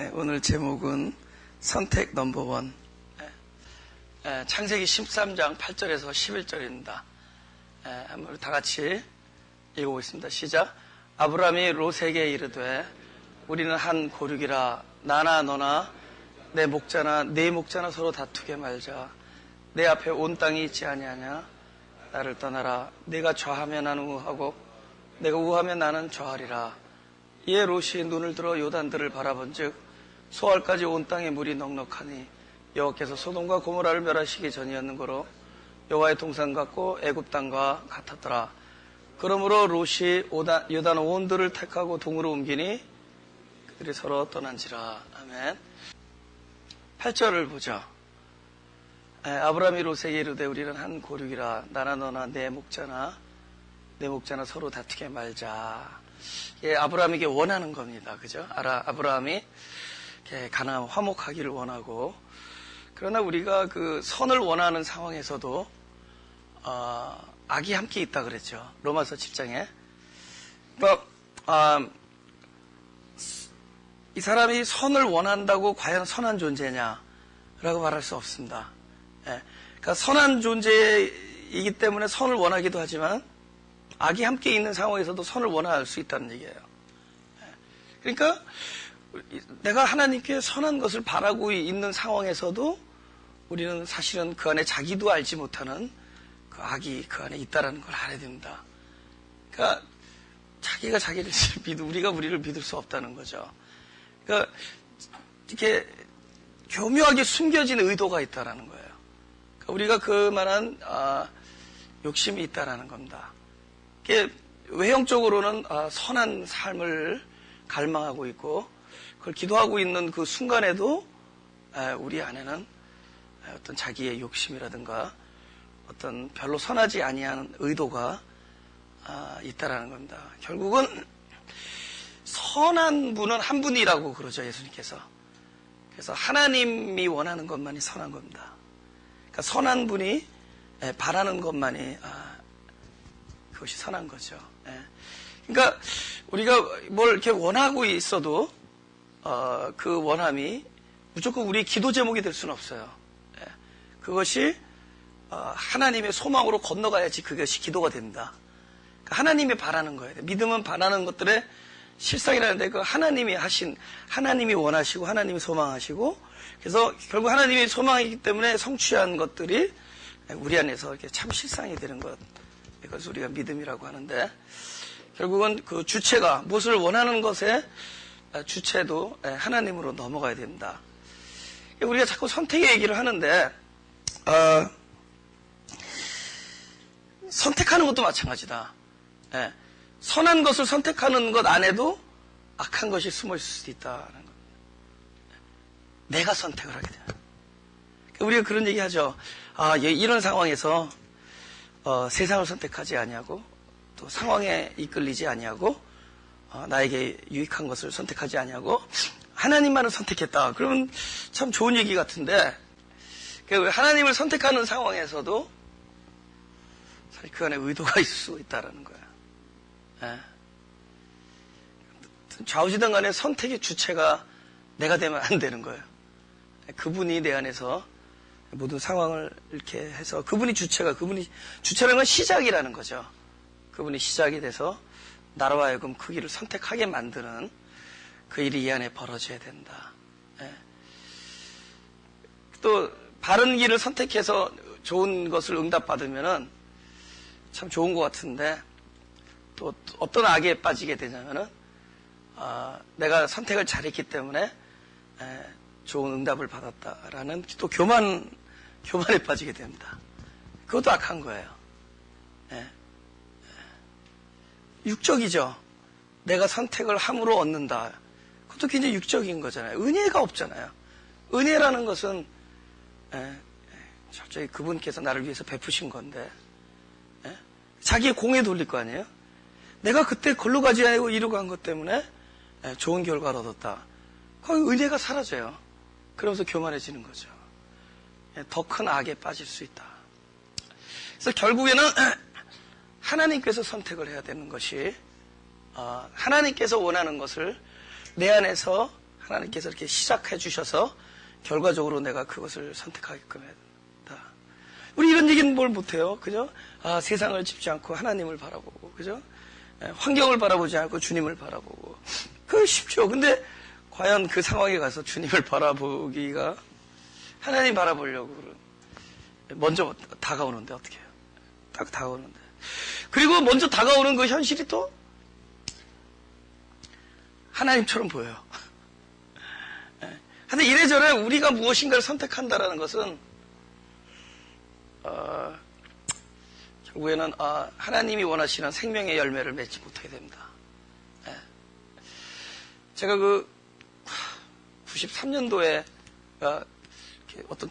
오늘 제목은 선택 넘버원. 창세기 13장 8절에서 11절입니다. 한번 다 같이 읽어보겠습니다. 시작. 아브라함이 롯에게 이르되 우리는 한 고륙이라 나나 너나 내 목자나 네 목자나 서로 다투게 말자. 내 앞에 온 땅이 있지 아니하냐. 나를 떠나라. 내가 좌하면 나는 우하고 내가 우하면 나는 좌하리라. 이에 롯이 눈을 들어 요단들을 바라본즉 소알까지 온 땅에 물이 넉넉하니 여호와께서 소돔과 고모라를 멸하시기 전이었는고로 여호와의 동산 같고 애굽 땅과 같았더라. 그러므로 롯이 요단 온들을 택하고 동으로 옮기니 그들이 서로 떠난지라. 아멘. 8절을 보죠. 아브라함이 롯에게 이르되 우리는 한 고륙이라 나나 너나 내 목자나 서로 다투게 말자. 예, 아브라함에게 원하는 겁니다. 그죠? 아브라함이 가나안 화목하기를 원하고, 그러나 우리가 그 선을 원하는 상황에서도 악이 함께 있다 그랬죠. 로마서 7장에. 이 사람이 선을 원한다고 과연 선한 존재냐라고 말할 수 없습니다. 예, 그러니까 선한 존재이기 때문에 선을 원하기도 하지만 악이 함께 있는 상황에서도 선을 원할 수 있다는 얘기예요. 그러니까 내가 하나님께 선한 것을 바라고 있는 상황에서도 우리는 사실은 그 안에 자기도 알지 못하는 그 악이 그 안에 있다는 걸 알아야 됩니다. 그러니까 자기가 자기를 우리가 우리를 믿을 수 없다는 거죠. 그러니까 이렇게 교묘하게 숨겨진 의도가 있다는 거예요. 그러니까 우리가 그만한 욕심이 있다는 겁니다. 외형적으로는 선한 삶을 갈망하고 있고 그걸 기도하고 있는 그 순간에도 우리 안에는 어떤 자기의 욕심이라든가 어떤 별로 선하지 아니한 의도가 있다라는 겁니다. 결국은 선한 분은 한 분이라고 그러죠, 예수님께서. 그래서 하나님이 원하는 것만이 선한 겁니다. 그러니까 선한 분이 바라는 것만이 그것이 선한 거죠. 그러니까 우리가 뭘 이렇게 원하고 있어도 그 원함이 무조건 우리 기도 제목이 될 수는 없어요. 그것이 하나님의 소망으로 건너가야지 그것이 기도가 됩니다. 그러니까 하나님이 바라는 거예요. 믿음은 바라는 것들의 실상이라는데 그 하나님이 원하시고 하나님이 소망하시고, 그래서 결국 하나님이 소망이기 때문에 성취한 것들이 우리 안에서 이렇게 참 실상이 되는 것. 이것을 우리가 믿음이라고 하는데, 결국은 그 주체가 무엇을 원하는 것의 주체도 하나님으로 넘어가야 됩니다. 우리가 자꾸 선택의 얘기를 하는데 선택하는 것도 마찬가지다. 선한 것을 선택하는 것 안에도 악한 것이 숨어 있을 수도 있다는 겁니다. 내가 선택을 하게 돼요. 우리가 그런 얘기 하죠. 이런 상황에서 세상을 선택하지 아니하고 또 상황에 이끌리지 아니하고 나에게 유익한 것을 선택하지 아니하고 하나님만을 선택했다. 그러면 참 좋은 얘기 같은데, 하나님을 선택하는 상황에서도 사실 그 안에 의도가 있을 수 있다는 거예요. 좌우지든 간에 선택의 주체가 내가 되면 안 되는 거예요. 그분이 내 안에서 모든 상황을 이렇게 해서 그분이 주체라는 건 시작이라는 거죠. 그분이 시작이 돼서 나로 하여금 그 길을 선택하게 만드는 그 일이 이 안에 벌어져야 된다. 또 바른 길을 선택해서 좋은 것을 응답받으면은 참 좋은 것 같은데, 또 어떤 악에 빠지게 되냐면은 내가 선택을 잘했기 때문에 좋은 응답을 받았다라는 또 교만에 빠지게 됩니다. 그것도 악한 거예요. 육적이죠. 내가 선택을 함으로 얻는다. 그것도 굉장히 육적인 거잖아요. 은혜가 없잖아요. 은혜라는 것은 철저히 그분께서 나를 위해서 베푸신 건데 자기의 공에 돌릴 거 아니에요. 내가 그때 걸로 가지 않고 이루고 한 것 때문에 좋은 결과를 얻었다. 거기 은혜가 사라져요. 그러면서 교만해지는 거죠. 더 큰 악에 빠질 수 있다. 그래서 결국에는 하나님께서 선택을 해야 되는 것이, 하나님께서 원하는 것을 내 안에서 하나님께서 이렇게 시작해 주셔서 결과적으로 내가 그것을 선택하게끔 했다. 우리 이런 얘기는 뭘 못해요. 그죠? 아, 세상을 짚지 않고 하나님을 바라보고, 그죠? 환경을 바라보지 않고 주님을 바라보고. 그거 쉽죠. 근데 과연 그 상황에 가서 주님을 바라보기가 하나님 바라보려고 먼저 다가오는데 어떻게 해요? 딱 다가오는데. 그리고 먼저 다가오는 그 현실이 또 하나님처럼 보여요. 근데 이래저래 우리가 무엇인가를 선택한다라는 것은 결국에는 하나님이 원하시는 생명의 열매를 맺지 못하게 됩니다. 제가 93년도에 어떤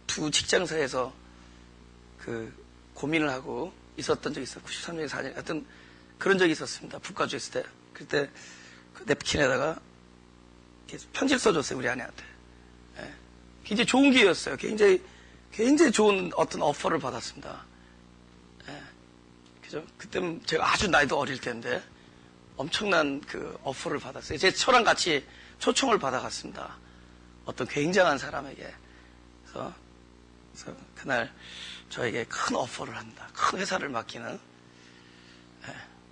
두 직장사에서 고민을 하고 있었던 적이 있어요. 93년에 4년 하여튼 그런 적이 있었습니다. 북가주에 있을 때. 그때 그 냅킨에다가 편지를 써줬어요. 우리 아내한테. 굉장히 좋은 기회였어요. 굉장히 좋은 어떤 오퍼를 받았습니다. 그죠? 그때는 제가 아주 나이도 어릴 때인데 엄청난 그 오퍼를 받았어요. 제 저랑 같이 초청을 받아갔습니다. 어떤 굉장한 사람에게. 그래서 그날 저에게 큰 오퍼를 한다. 큰 회사를 맡기는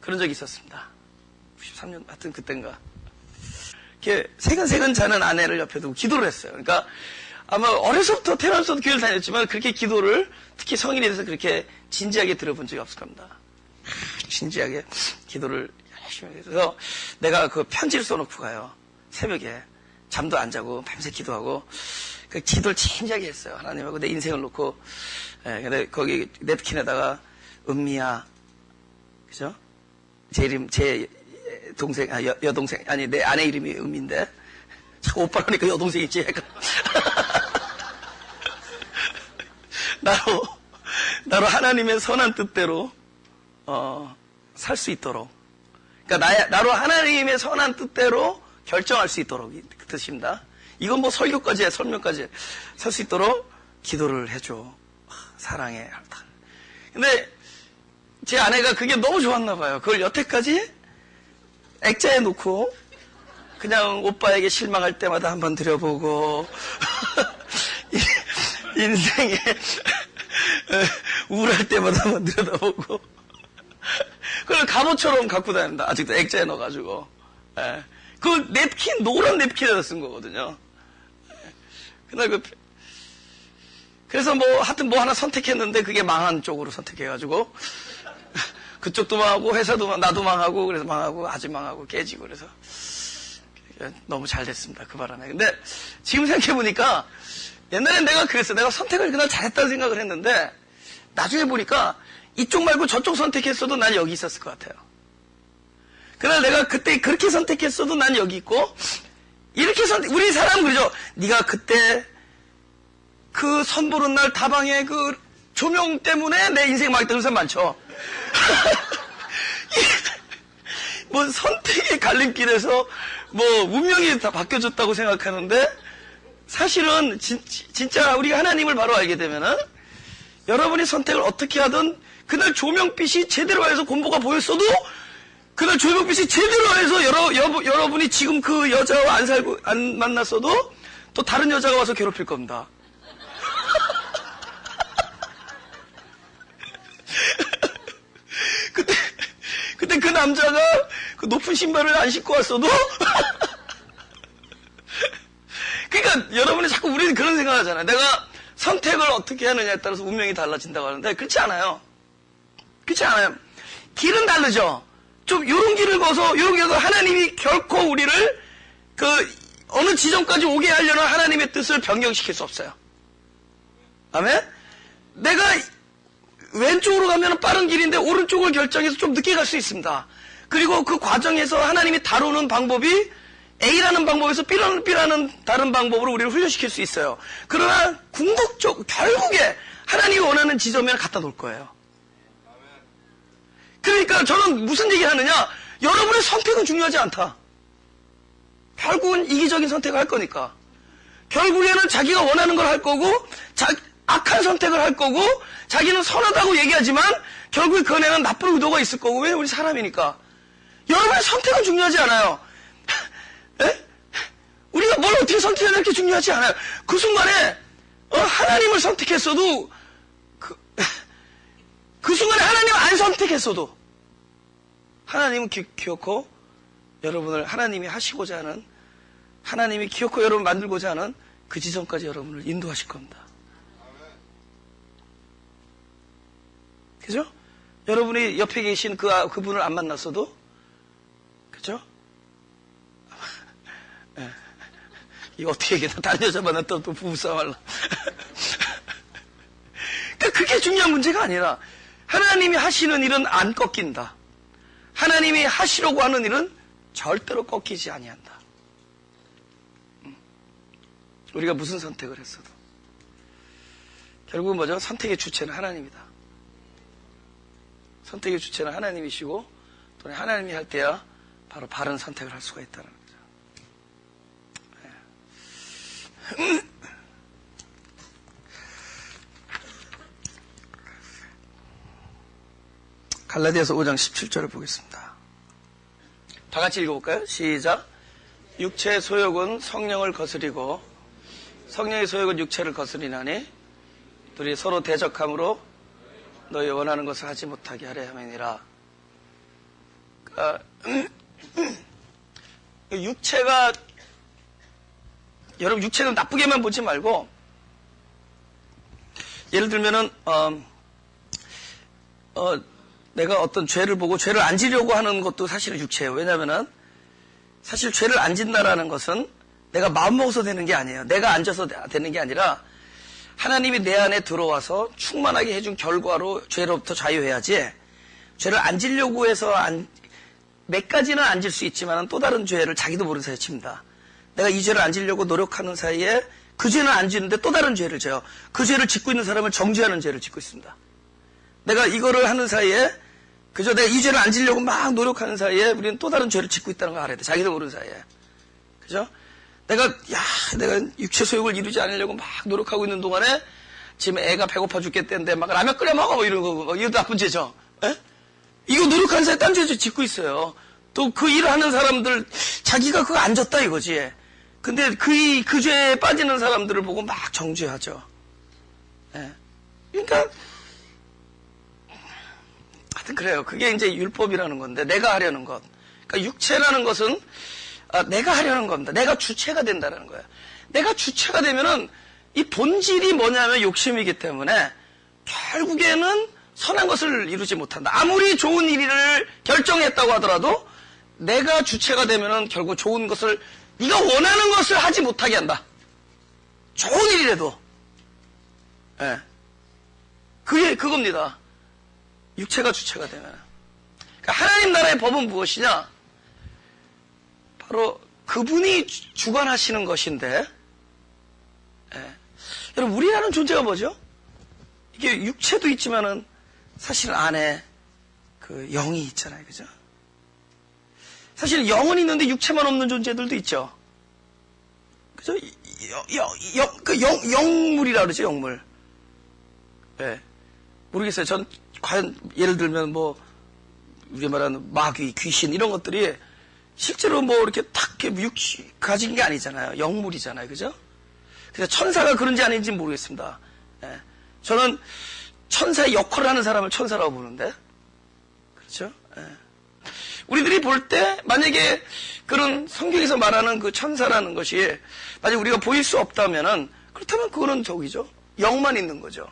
그런 적이 있었습니다. 93년 하여튼 그땐가. 이렇게 세근세근 자는 아내를 옆에 두고 기도를 했어요. 그러니까 아마 어려서부터 태어나서도 교회를 다녔지만 그렇게 기도를 특히 성인이 돼서 그렇게 진지하게 들어본 적이 없을 겁니다. 진지하게 기도를 열심히 해서 내가 그 편지를 써놓고 가요. 새벽에 잠도 안 자고 밤새 기도하고 그 기도를 진지하게 했어요. 하나님하고 내 인생을 놓고. 근데 거기 냅킨에다가 은미야, 그죠? 제 동생, 여동생, 아니 내 아내 이름이 은미인데 자꾸 오빠라니까 여동생이지. 나로 하나님의 선한 뜻대로 살 수 있도록. 그러니까 나로 하나님의 선한 뜻대로 결정할 수 있도록 그 뜻입니다. 이건 뭐 설교까지 설명까지 살 수 있도록 기도를 해줘. 사랑해. 근데 제 아내가 그게 너무 좋았나 봐요. 그걸 여태까지 액자에 놓고 그냥 오빠에게 실망할 때마다 한번 들여보고 인생에 우울할 때마다 한번 들여다보고 그걸 갑옷처럼 갖고 다닙니다. 아직도 액자에 넣어가지고. 그 냅킨, 노란 냅킨에다 쓴 거거든요. 그날 그래서 하여튼 하나 선택했는데 그게 망한 쪽으로 선택해가지고 그쪽도 망하고 회사도 나도 망하고 그래서 망하고 아주 망하고 깨지고 그래서 너무 잘 됐습니다. 그 바람에. 근데 지금 생각해보니까 옛날엔 내가 그랬어. 내가 선택을 그날 잘했다는 생각을 했는데 나중에 보니까 이쪽 말고 저쪽 선택했어도 난 여기 있었을 것 같아요. 그날 내가 그때 그렇게 선택했어도 난 여기 있고 이렇게 우리 사람은 그러죠. 네가 그때 그 선보는 날 다방에 그 조명 때문에 내 인생 망했다는 사람 많죠. 선택의 갈림길에서 운명이 다 바뀌어졌다고 생각하는데 사실은 진짜 우리가 하나님을 바로 알게 되면은 여러분이 선택을 어떻게 하든 그날 조명빛이 제대로 해서 곰보가 보였어도 그날 조명빛이 제대로 해서 여러분이 지금 그 여자와 안 만났어도 또 다른 여자가 와서 괴롭힐 겁니다. 그때 그 남자가 그 높은 신발을 안 신고 왔어도 그러니까 여러분이 자꾸 우리는 그런 생각을 하잖아요. 내가 선택을 어떻게 하느냐에 따라서 운명이 달라진다고 하는데 그렇지 않아요. 그렇지 않아요. 길은 다르죠. 좀 요런 길을 가서 하나님이 결코 우리를 어느 지점까지 오게 하려는 하나님의 뜻을 변경시킬 수 없어요. 아멘? 내가 왼쪽으로 가면 빠른 길인데 오른쪽을 결정해서 좀 늦게 갈 수 있습니다. 그리고 그 과정에서 하나님이 다루는 방법이 A라는 방법에서 B라는 다른 방법으로 우리를 훈련시킬 수 있어요. 그러나 결국에 하나님이 원하는 지점에 갖다 놓을 거예요. 그러니까 저는 무슨 얘기를 하느냐, 여러분의 선택은 중요하지 않다. 결국은 이기적인 선택을 할 거니까. 결국에는 자기가 원하는 걸 할 거고 악한 선택을 할 거고 자기는 선하다고 얘기하지만 결국에 그 안에는 나쁜 의도가 있을 거고. 왜? 우리 사람이니까. 여러분의 선택은 중요하지 않아요. 우리가 뭘 어떻게 선택해야 될 게 중요하지 않아요. 그 순간에 하나님을 선택했어도 그 순간에 하나님을 안 선택했어도 하나님은 기어코 여러분을 하나님이 하시고자 하는, 하나님이 기어코 여러분을 만들고자 하는 그 지점까지 여러분을 인도하실 겁니다. 그죠? 여러분이 옆에 계신 그분을 안 만났어도, 그죠? 네. 이거 어떻게 얘기해? 다른 여자 만났다고 또 부부싸움 할라. 그러니까 그게 중요한 문제가 아니라 하나님이 하시는 일은 안 꺾인다. 하나님이 하시려고 하는 일은 절대로 꺾이지 아니한다. 우리가 무슨 선택을 했어도 결국은 뭐죠? 선택의 주체는 하나님이다. 선택의 주체는 하나님이시고 또 하나님이 할 때야 바로 바른 선택을 할 수가 있다는 거죠. 갈라디아서 5장 17절을 보겠습니다. 다 같이 읽어볼까요? 시작. 육체의 소욕은 성령을 거스리고 성령의 소욕은 육체를 거스리나니 둘이 서로 대적함으로 너희 원하는 것을 하지 못하게 하려 함이니라. 그러니까 육체가, 여러분 육체는 나쁘게만 보지 말고, 예를 들면은 내가 어떤 죄를 보고 죄를 안 지려고 하는 것도 사실은 육체예요. 왜냐면은 사실 죄를 안 진다라는 것은 내가 마음먹어서 되는 게 아니에요. 내가 앉아서 되는 게 아니라 하나님이 내 안에 들어와서 충만하게 해준 결과로 죄로부터 자유해야지, 죄를 안 지려고 해서 몇 가지는 안 질 수 있지만 또 다른 죄를 자기도 모르는 사이에 칩니다. 내가 이 죄를 안 지려고 노력하는 사이에 그 죄는 안 지는데 또 다른 죄를 져요. 그 죄를 짓고 있는 사람을 정죄하는 죄를 짓고 있습니다. 내가 이거를 하는 사이에, 그저 내가 이 죄를 안 지려고 막 노력하는 사이에 우리는 또 다른 죄를 짓고 있다는 걸 알아야 돼. 자기도 모르는 사이에. 그죠? 내가 육체 소욕을 이루지 않으려고 막 노력하고 있는 동안에 지금 애가 배고파 죽겠다는데 막 라면 끓여 먹어, 뭐 이런 거, 이것도 나쁜 죄죠. 에? 이거 노력하는 사이에 딴 죄를 짓고 있어요. 또 그 일을 하는 사람들, 자기가 그거 안 졌다 이거지. 근데 그 죄에 빠지는 사람들을 보고 막 정죄하죠. 예. 그러니까, 하여튼 그래요. 그게 이제 율법이라는 건데, 내가 하려는 것. 그러니까 육체라는 것은 내가 하려는 겁니다. 내가 주체가 된다는 거예요. 내가 주체가 되면은 이 본질이 뭐냐면 욕심이기 때문에 결국에는 선한 것을 이루지 못한다. 아무리 좋은 일을 결정했다고 하더라도 내가 주체가 되면은 결국 좋은 것을, 네가 원하는 것을 하지 못하게 한다. 좋은 일이라도. 예. 그게 그겁니다. 육체가 주체가 되면. 그러니까 하나님 나라의 법은 무엇이냐? 바로 그분이 주관하시는 것인데, 예. 여러분, 우리라는 존재가 뭐죠? 이게 육체도 있지만은 사실 안에 그 영이 있잖아요. 그죠? 사실 영은 있는데 육체만 없는 존재들도 있죠. 그죠? 영물이라 그러죠, 영물. 예. 모르겠어요. 전 과연 예를 들면 뭐 우리 말하는 마귀, 귀신 이런 것들이 실제로 뭐 이렇게 탁 가진 게 아니잖아요. 영물이잖아요. 그죠? 그래서 천사가 그런지 아닌지 모르겠습니다. 예. 저는 천사의 역할을 하는 사람을 천사라고 보는데, 그렇죠? 예. 우리들이 볼 때 만약에 그런 성경에서 말하는 그 천사라는 것이 만약 우리가 보일 수 없다면은, 그렇다면 그거는 저기죠. 영만 있는 거죠.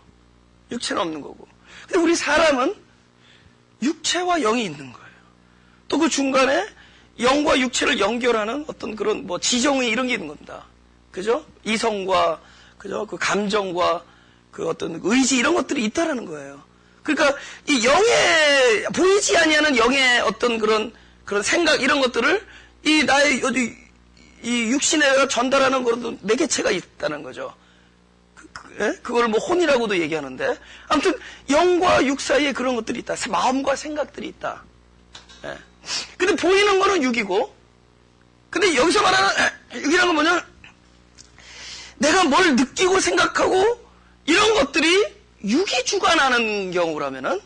육체는 없는 거고. 근데 우리 사람은 육체와 영이 있는 거예요. 또 그 중간에 영과 육체를 연결하는 어떤 그런 뭐 지정의 이런 게 있는 겁니다. 그죠? 이성과, 그죠? 그 감정과 그 어떤 의지 이런 것들이 있다라는 거예요. 그러니까 이 영의, 보이지 아니하는 영의 어떤 그런 생각 이런 것들을 이 나의 이 육신에 전달하는 것도 매개체가 있다는 거죠. 그걸 뭐 혼이라고도 얘기하는데, 아무튼 영과 육 사이에 그런 것들이 있다. 마음과 생각들이 있다. 예. 근데 보이는 거는 육이고, 근데 여기서 말하는 육이라는 건 뭐냐? 내가 뭘 느끼고 생각하고 이런 것들이 육이 주관하는 경우라면은,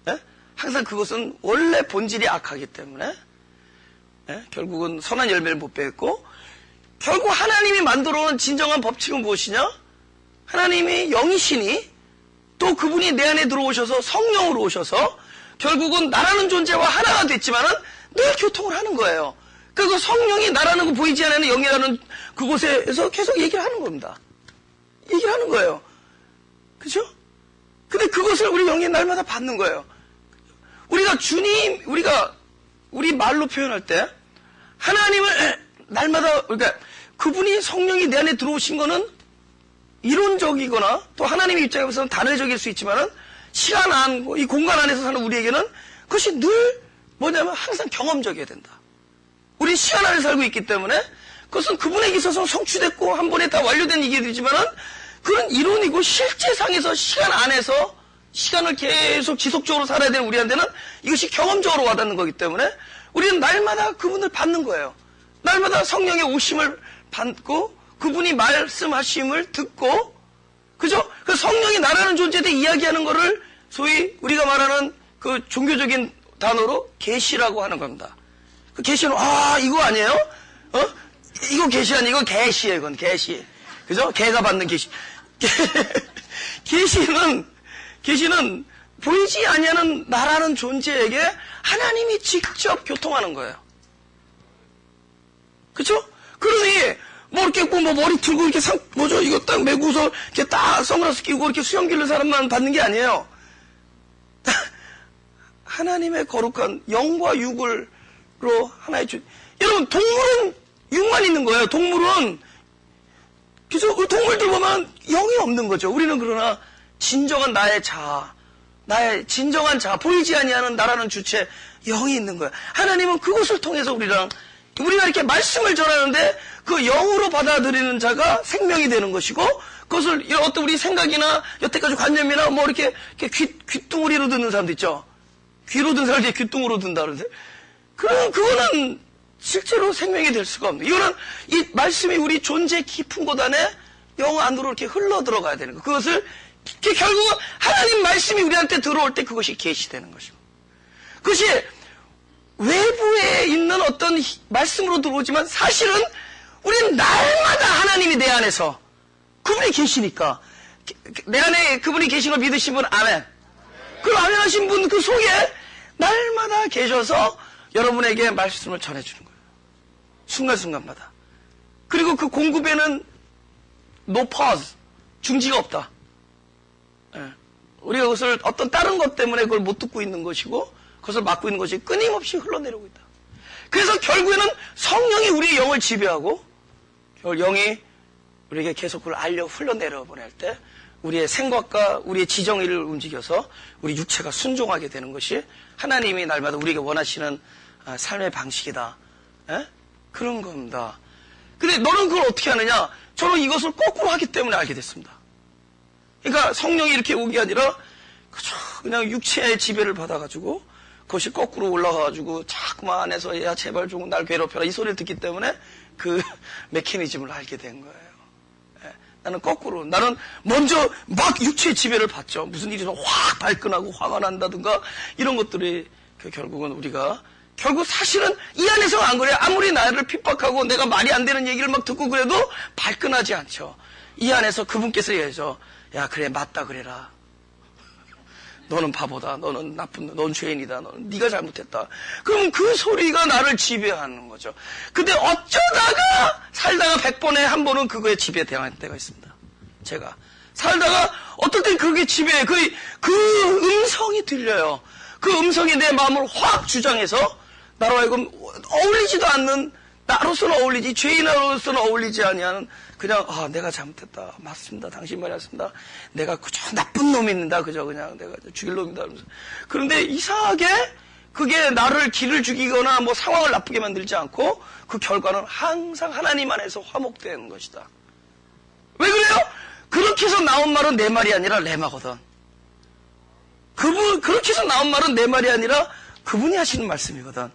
예? 항상 그것은 원래 본질이 악하기 때문에, 예? 결국은 선한 열매를 못 맺고, 결국 하나님이 만들어 놓은 진정한 법칙은 무엇이냐? 하나님이 영이시니 또 그분이 내 안에 들어오셔서 성령으로 오셔서 결국은 나라는 존재와 하나가 됐지만은 늘 교통을 하는 거예요. 그리고 성령이 나라는 거 보이지 않는 영이라는 그곳에서 계속 얘기를 하는 겁니다. 얘기를 하는 거예요. 그죠? 근데 그것을 우리 영이 날마다 받는 거예요. 우리가 우리 말로 표현할 때 하나님을 날마다, 그러니까 그분이 성령이 내 안에 들어오신 거는 이론적이거나 또 하나님의 입장에서는 단회적일 수 있지만은 시간 안, 이 공간 안에서 사는 우리에게는 그것이 늘 뭐냐면 항상 경험적이어야 된다. 우리 시간 안에 살고 있기 때문에 그것은 그분에게 있어서 성취됐고 한 번에 다 완료된 얘기들이지만은 그런 이론이고 실제상에서 시간 안에서 시간을 계속 지속적으로 살아야 되는 우리한테는 이것이 경험적으로 와닿는 거기 때문에 우리는 날마다 그분을 받는 거예요. 날마다 성령의 오심을 받고 그분이 말씀하심을 듣고, 그죠? 그 성령이 나라는 존재에 대해 이야기하는 거를 소위 우리가 말하는 그 종교적인 단어로 계시라고 하는 겁니다. 그 계시는 이거 아니에요? 이거 계시 아니고 계시예요. 이건 계시. 그죠? 개가 받는 계시. 계시는 보이지 아니하는 나라는 존재에게 하나님이 직접 교통하는 거예요. 그쵸? 그러니, 이렇게, 머리 들고, 이렇게 이거 딱 메고서, 이렇게 딱 선글라스 끼고, 이렇게 수염 기른 사람만 받는 게 아니에요. 하나님의 거룩한 영과 육으로 하나의 여러분, 동물은 육만 있는 거예요. 동물은, 그죠? 동물들 보면 영이 없는 거죠. 우리는 그러나, 진정한 나의 자아, 나의 진정한 자아, 보이지 아니하는 나라는 주체, 영이 있는 거예요. 하나님은 그것을 통해서 우리가 이렇게 말씀을 전하는데 그 영으로 받아들이는 자가 생명이 되는 것이고 그것을 어떤 우리 생각이나 여태까지 관념이나 이렇게 귀뚱으리로 듣는 사람도 있죠. 귀로 듣는 사람이 귀뚱으로 듣는다 그러는데 그거는 실제로 생명이 될 수가 없는. 이거는 이 말씀이 우리 존재 깊은 곳 안에 영 안으로 이렇게 흘러 들어가야 되는 거. 그것을 결국 하나님 말씀이 우리한테 들어올 때 그것이 계시되는 것이고. 그것이 외부에 있는 어떤 말씀으로 들어오지만 사실은 우리는 날마다 하나님이 내 안에서 그분이 계시니까 내 안에 그분이 계신 걸 믿으신 분 아멘. 그 아멘 하신 분 그 속에 날마다 계셔서 여러분에게 말씀을 전해주는 거예요. 순간순간마다. 그리고 그 공급에는 no pause, 중지가 없다. 우리가 그것을 어떤 다른 것 때문에 그걸 못 듣고 있는 것이고 그것을 막고 있는 것이 끊임없이 흘러내리고 있다. 그래서 결국에는 성령이 우리의 영을 지배하고 영이 우리에게 계속 그걸 흘러내려 보낼 때 우리의 생각과 우리의 지정의를 움직여서 우리 육체가 순종하게 되는 것이 하나님이 날마다 우리에게 원하시는 삶의 방식이다. 그런 겁니다. 근데 너는 그걸 어떻게 하느냐? 저는 이것을 거꾸로 하기 때문에 알게 됐습니다. 그러니까 성령이 이렇게 오게 아니라 그냥 육체의 지배를 받아가지고 그것이 거꾸로 올라가가지고 자꾸만 안에서 야 제발 좀 날 괴롭혀라 이 소리를 듣기 때문에 그 메커니즘을 알게 된 거예요. 나는 거꾸로 나는 먼저 막 육체의 지배를 받죠. 무슨 일이 확 발끈하고 화가 난다든가 이런 것들이 결국은 우리가 결국 사실은 이 안에서 안 그래요. 아무리 나를 핍박하고 내가 말이 안 되는 얘기를 막 듣고 그래도 발끈하지 않죠. 이 안에서 그분께서 얘기하죠. 야 그래 맞다 그래라. 너는 바보다. 너는 넌 죄인이다. 네가 잘못했다. 그럼 그 소리가 나를 지배하는 거죠. 근데 어쩌다가 살다가 100번에 한 번은 그거에 지배당할 때가 있습니다. 제가 살다가 어떨 땐 그게 지배해. 그 음성이 들려요. 그 음성이 내 마음을 확 주장해서 나로 하여금 어울리지도 않는 나로서는 어울리지 죄인으로서는 어울리지 아니하는 그냥 내가 잘못했다. 맞습니다. 당신 말이 맞습니다. 내가 그저 나쁜 놈입니다. 그저 그냥 내가 죽일 놈이다. 그런데 이상하게 그게 나를 길을 죽이거나 상황을 나쁘게 만들지 않고 그 결과는 항상 하나님 안에서 화목되는 것이다. 왜 그래요? 그렇게 해서 나온 말은 내 말이 아니라 레마거든. 그렇게 해서 나온 말은 내 말이 아니라 그분이 하시는 말씀이거든.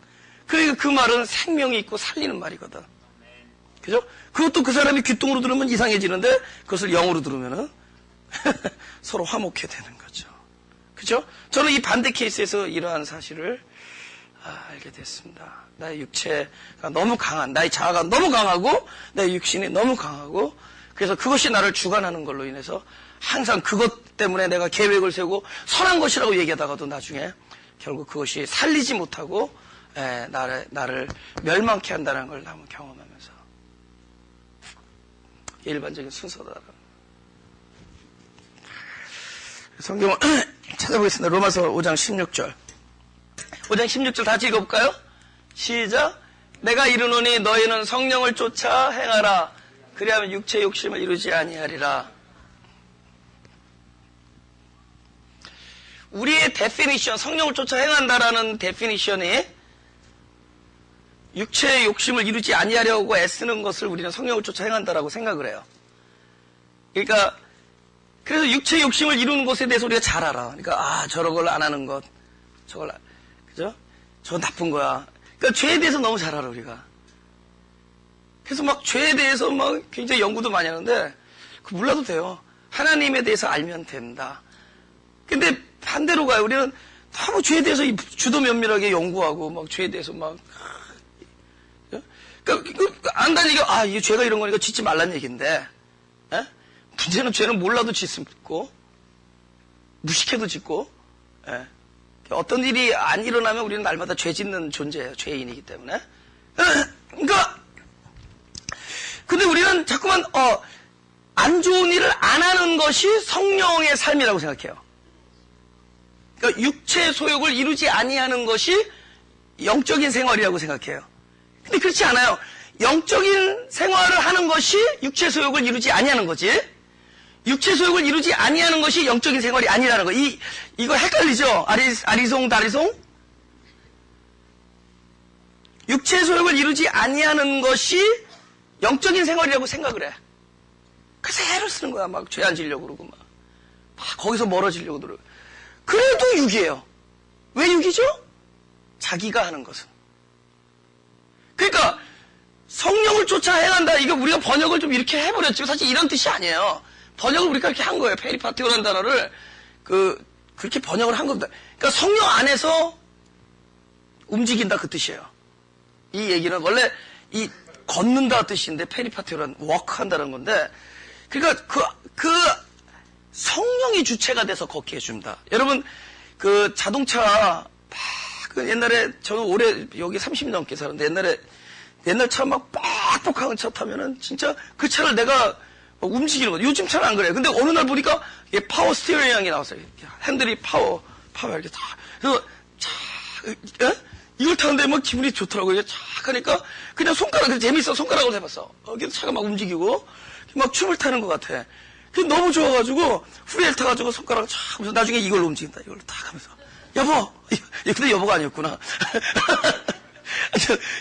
그러니까 그 말은 생명이 있고 살리는 말이거든. 그죠? 그것도 그 사람이 귀뚱으로 들으면 이상해지는데 그것을 영으로 들으면은 서로 화목해 되는 거죠. 그죠? 저는 이 반대 케이스에서 이러한 사실을 알게 됐습니다. 나의 육체가 너무 강한, 나의 자아가 너무 강하고 나의 육신이 너무 강하고 그래서 그것이 나를 주관하는 걸로 인해서 항상 그것 때문에 내가 계획을 세우고 선한 것이라고 얘기하다가도 나중에 결국 그것이 살리지 못하고 나를 멸망케 한다는 걸 한번 경험하면서 일반적인 순서다. 성경을 찾아보겠습니다. 로마서 5장 16절. 5장 16절 다시 읽어볼까요? 시작. 내가 이르노니 너희는 성령을 쫓아 행하라. 그리하면 육체의 욕심을 이루지 아니하리라. 우리의 데피니션, 성령을 쫓아 행한다라는 데피니션이 육체의 욕심을 이루지 아니하려고 애쓰는 것을 우리는 성령을 쫓아 행한다라고 생각을 해요. 그러니까 그래서 육체의 욕심을 이루는 것에 대해서 우리가 잘 알아. 그러니까 저런 걸 안 하는 것, 저걸 그죠? 저건 나쁜 거야. 그러니까 죄에 대해서 너무 잘 알아 우리가. 그래서 막 죄에 대해서 막 굉장히 연구도 많이 하는데 그 몰라도 돼요. 하나님에 대해서 알면 된다. 근데 반대로 가요. 우리는 너무 죄에 대해서 주도 면밀하게 연구하고 막 죄에 대해서 막 그러니까 안다는 얘기가 이게 죄가 이런 거니까 짓지 말란 얘기인데 문제는 죄는 몰라도 짓고 무식해도 짓고 어떤 일이 안 일어나면 우리는 날마다 죄 짓는 존재예요. 죄인이기 때문에. 그러니까 근데 우리는 자꾸만 안 좋은 일을 안 하는 것이 성령의 삶이라고 생각해요. 그러니까 육체의 소욕을 이루지 아니하는 것이 영적인 생활이라고 생각해요. 근데 그렇지 않아요. 영적인 생활을 하는 것이 육체의 소욕을 이루지 아니하는 거지. 육체 소욕을 이루지 아니하는 것이 영적인 생활이 아니라는 거. 이거 헷갈리죠? 아리송, 다리송? 육체 소욕을 이루지 아니하는 것이 영적인 생활이라고 생각을 해. 그래서 애를 쓰는 거야. 막 죄 안 지려고 그러고 막 거기서 멀어지려고 그러고. 그래도 육이에요. 왜 육이죠? 자기가 하는 것은. 그러니까 성령을 쫓아 행한다. 이거 우리가 번역을 좀 이렇게 해버렸죠. 사실 이런 뜻이 아니에요. 번역을 우리가 그렇게 한 거예요. 페리파티오라는 단어를 그렇게 번역을 한 겁니다. 그러니까 성령 안에서 움직인다 그 뜻이에요. 이 얘기는 원래 이 걷는다 뜻인데 페리파티오라는 워크한다는 건데 그러니까 그 성령이 주체가 돼서 걷게 해줍니다. 여러분 그 자동차 그 옛날에 저는 올해 여기 30년 넘게 살았는데 옛날 차 막 빡빡한 차 타면은 진짜 그 차를 내가 움직이는 거죠. 요즘 차는 안 그래요. 근데 어느 날 보니까 이게 파워 스티어링이 나왔어요. 핸들이 파워 이렇게 다. 그래서 이걸 타는데 막 기분이 좋더라고요. 이게 착 하니까 그냥 손가락, 재밌어. 손가락으로 해봤어. 그래서 차가 막 움직이고 막 춤을 타는 것 같아. 그게 너무 좋아가지고 후리엘 타가지고 손가락을 착 하면서 나중에 이걸로 움직인다. 이걸로 탁 하면서. 여보! 근데 여보가 아니었구나.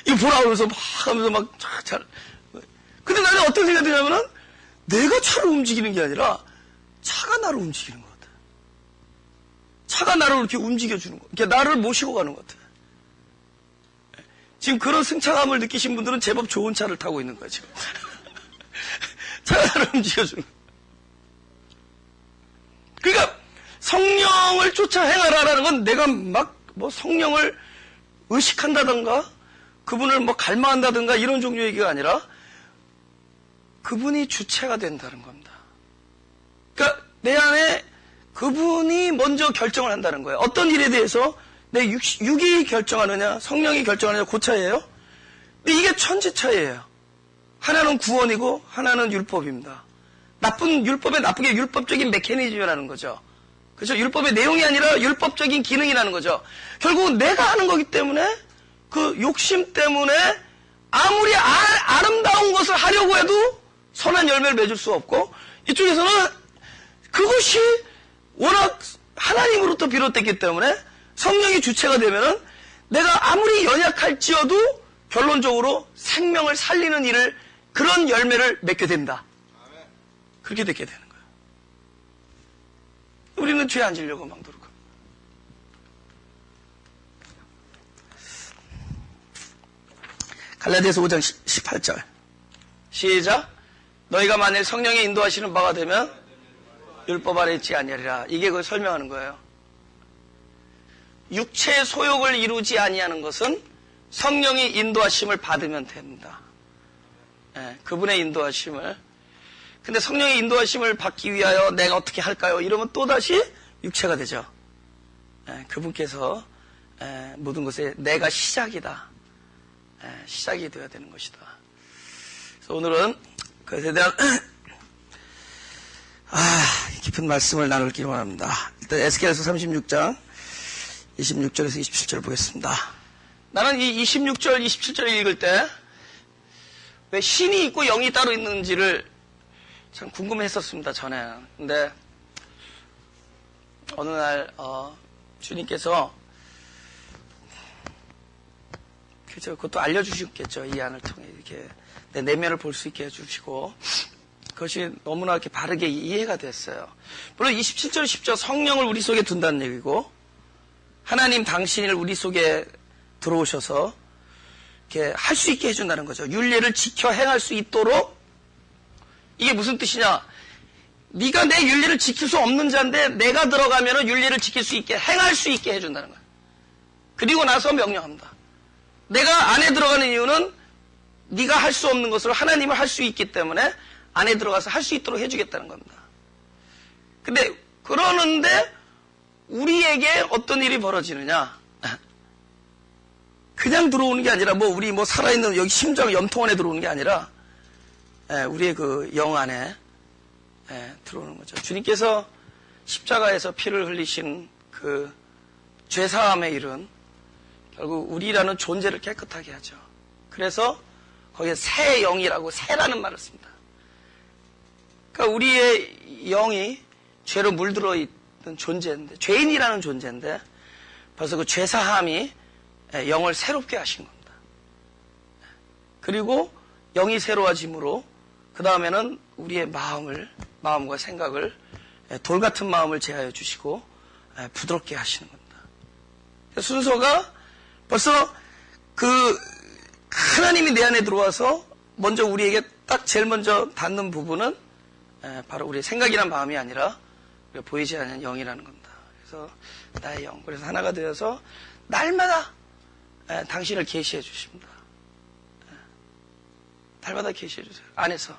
이거 보라 그러면서 막 하면서 막 잘. 근데 나는 어떤 생각이 드냐면은 내가 차를 움직이는 게 아니라 차가 나를 움직이는 것 같아. 차가 나를 이렇게 움직여주는 것 같아. 이렇게 나를 모시고 가는 것 같아. 지금 그런 승차감을 느끼신 분들은 제법 좋은 차를 타고 있는 거야, 지금. 차가 나를 움직여주는 거야. 그러니까 성령을 쫓아 행하라라는 건 내가 막 뭐 성령을 의식한다든가 그분을 뭐 갈망한다든가 이런 종류의 얘기가 아니라 그분이 주체가 된다는 겁니다. 그러니까 내 안에 그분이 먼저 결정을 한다는 거예요. 어떤 일에 대해서 내 육이 결정하느냐 성령이 결정하느냐 그 차이예요. 근데 이게 천지 차이예요. 하나는 구원이고 하나는 율법입니다. 율법의 나쁘게 율법적인 메커니즘이라는 거죠. 그렇죠? 율법의 내용이 아니라 율법적인 기능이라는 거죠. 결국은 내가 하는 거기 때문에 그 욕심 때문에 아무리 아름다운 것을 하려고 해도 선한 열매를 맺을 수 없고 이쪽에서는 그것이 워낙 하나님으로부터 비롯됐기 때문에 성령이 주체가 되면은 내가 아무리 연약할지어도 결론적으로 생명을 살리는 일을 그런 열매를 맺게 됩니다. 그렇게 되게 되는 거예요. 우리는 죄 안 지려고 막 노력합니다. 갈라디아서 5장 18절 시작. 너희가 만일 성령의 인도하시는 바가 되면 율법 아래 있지 아니하리라. 이게 그걸 설명하는 거예요. 육체의 소욕을 이루지 아니하는 것은 성령의 인도하심을 받으면 됩니다. 예, 그분의 인도하심을. 근데 성령의 인도하심을 받기 위하여 내가 어떻게 할까요? 이러면 또다시 육체가 되죠. 예, 그분께서 모든 것에 내가 시작이다. 시작이 되어야 되는 것이다. 그래서 오늘은 그것에 대한 깊은 말씀을 나누길 원합니다. 일단 에스겔서 36장 26절에서 27절 보겠습니다. 나는 이 26절, 27절을 읽을 때 왜 신이 있고 영이 따로 있는지를 참 궁금했었습니다, 전에. 근데 어느 날 주님께서 그것도 알려주시겠죠. 이 안을 통해 이렇게 내 내면을 볼 수 있게 해주시고 그것이 너무나 이렇게 바르게 이해가 됐어요. 물론 27절, 10절 성령을 우리 속에 둔다는 얘기고 하나님 당신을 우리 속에 들어오셔서 이렇게 할 수 있게 해준다는 거죠. 율례를 지켜 행할 수 있도록. 이게 무슨 뜻이냐? 네가 내 율례를 지킬 수 없는 자인데 내가 들어가면 율례를 지킬 수 있게 행할 수 있게 해준다는 거예요. 그리고 나서 명령합니다. 내가 안에 들어가는 이유는 네가 할 수 없는 것을 하나님을 할 수 있기 때문에 안에 들어가서 할 수 있도록 해주겠다는 겁니다. 근데 그러는데 우리에게 어떤 일이 벌어지느냐? 그냥 들어오는 게 아니라 우리 살아있는 여기 심장 염통 안에 들어오는 게 아니라 우리의 그 영 안에 들어오는 거죠. 주님께서 십자가에서 피를 흘리신 그 죄사함의 일은 결국 우리라는 존재를 깨끗하게 하죠. 그래서 거기에 새 영이라고 새라는 말을 씁니다. 그러니까 우리의 영이 죄로 물들어 있는 존재인데, 죄인이라는 존재인데 벌써 그 죄사함이 영을 새롭게 하신 겁니다. 그리고 영이 새로워짐으로 그 다음에는 우리의 마음과 생각을 돌같은 마음을 제하여 주시고 부드럽게 하시는 겁니다. 순서가 벌써 그 하나님이 내 안에 들어와서 먼저 우리에게 딱 제일 먼저 닿는 부분은 바로 우리의 생각이란 마음이 아니라 우리가 보이지 않는 영이라는 겁니다. 그래서 나의 영, 그래서 하나가 되어서 날마다 당신을 계시해 주십니다. 날마다 계시해 주세요. 안에서.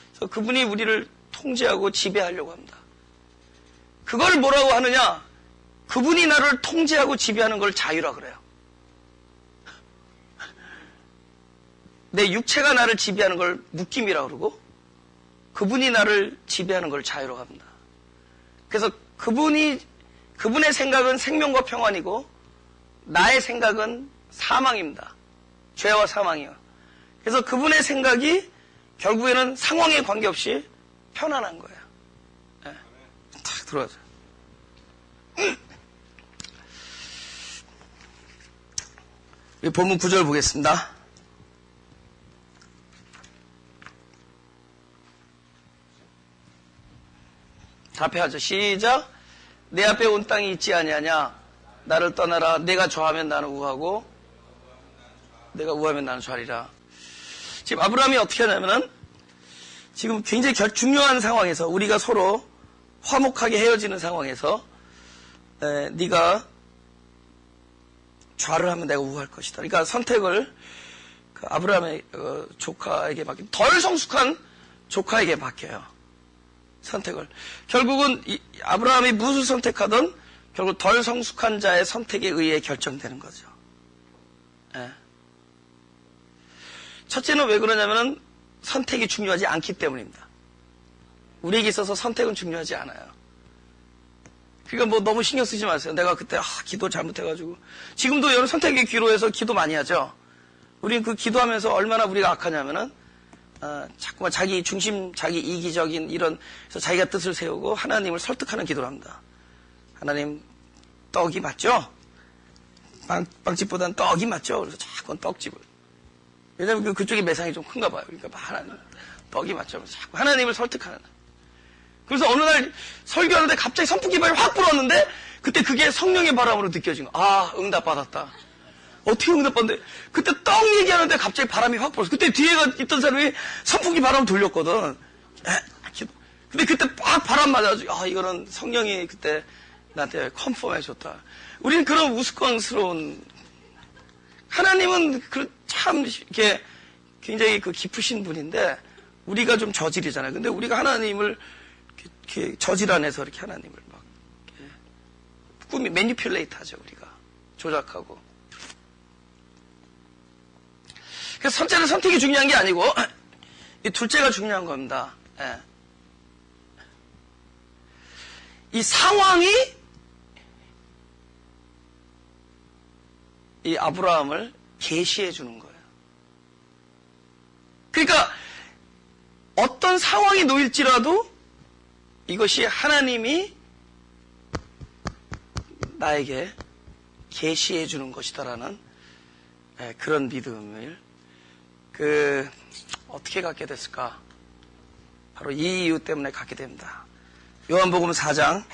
그래서 그분이 우리를 통제하고 지배하려고 합니다. 그걸 뭐라고 하느냐? 그분이 나를 통제하고 지배하는 걸 자유라 그래요. 내 육체가 나를 지배하는 걸 묶임이라 그러고 그분이 나를 지배하는 걸 자유라고 합니다. 그래서 그분의 생각은 생명과 평안이고 나의 생각은 사망입니다. 죄와 사망이요. 그래서 그분의 생각이 결국에는 상황에 관계없이 편안한 거예요. 탁 들어가죠. 본문 9절 보겠습니다. 답해하죠. 시작. 내 앞에 온 땅이 있지 아니하냐? 나를 떠나라. 내가 좌하면 나는 우하고 내가 우하면 나는 좌리라. 지금 아브라함이 어떻게 하냐면은 지금 굉장히 중요한 상황에서 우리가 서로 화목하게 헤어지는 상황에서 네가 좌를 하면 내가 우할 것이다. 그러니까 선택을 그 아브라함의 조카에게 덜 성숙한 조카에게 맡겨요. 선택을. 결국은 아브라함이 무엇을 선택하든 결국 덜 성숙한 자의 선택에 의해 결정되는 거죠. 첫째는 왜 그러냐면은 선택이 중요하지 않기 때문입니다. 우리에게 있어서 선택은 중요하지 않아요. 그러니까 너무 신경 쓰지 마세요. 내가 그때 기도 잘못해가지고. 지금도 여러분 선택의 기로해서 기도 많이 하죠. 우리는 그 기도하면서 얼마나 우리가 악하냐면은 자꾸만 자기 중심, 자기 이기적인 이런, 그래서 자기가 뜻을 세우고 하나님을 설득하는 기도를 합니다. 하나님, 떡이 맞죠? 빵집보다는 떡이 맞죠? 그래서 자꾸 떡집을. 왜냐면 그쪽에 매상이 좀 큰가 봐요. 그러니까 하나님, 떡이 맞죠? 그래서 자꾸 하나님을 설득하는. 그래서 어느 날 설교하는데 갑자기 선풍기 바람이 확 불었는데 그때 그게 성령의 바람으로 느껴진 거. 응답받았다. 어떻게 응답받는데? 그때 떡 얘기하는데 갑자기 바람이 확 불었어. 그때 뒤에 있던 사람이 선풍기 바람 돌렸거든. 근데 그때 막 바람 맞아가지고, 이거는 성령이 그때 나한테 컨펌 해줬다. 우리는 그런 우스꽝스러운, 하나님은 참 이렇게 굉장히 깊으신 분인데 우리가 좀 저질이잖아요. 근데 우리가 하나님을 이렇게 저질 안에서 이렇게 하나님을 막 꿈이 매니퓰레이트 하죠. 우리가 조작하고. 그래서 첫째는 선택이 중요한 게 아니고 이 둘째가 중요한 겁니다. 예. 이 상황이 이 아브라함을 계시해 주는 거예요. 그러니까 어떤 상황이 놓일지라도 이것이 하나님이 나에게 계시해 주는 것이다라는 그런 믿음을 어떻게 갖게 됐을까? 바로 이 이유 때문에 갖게 됩니다. 요한복음 4장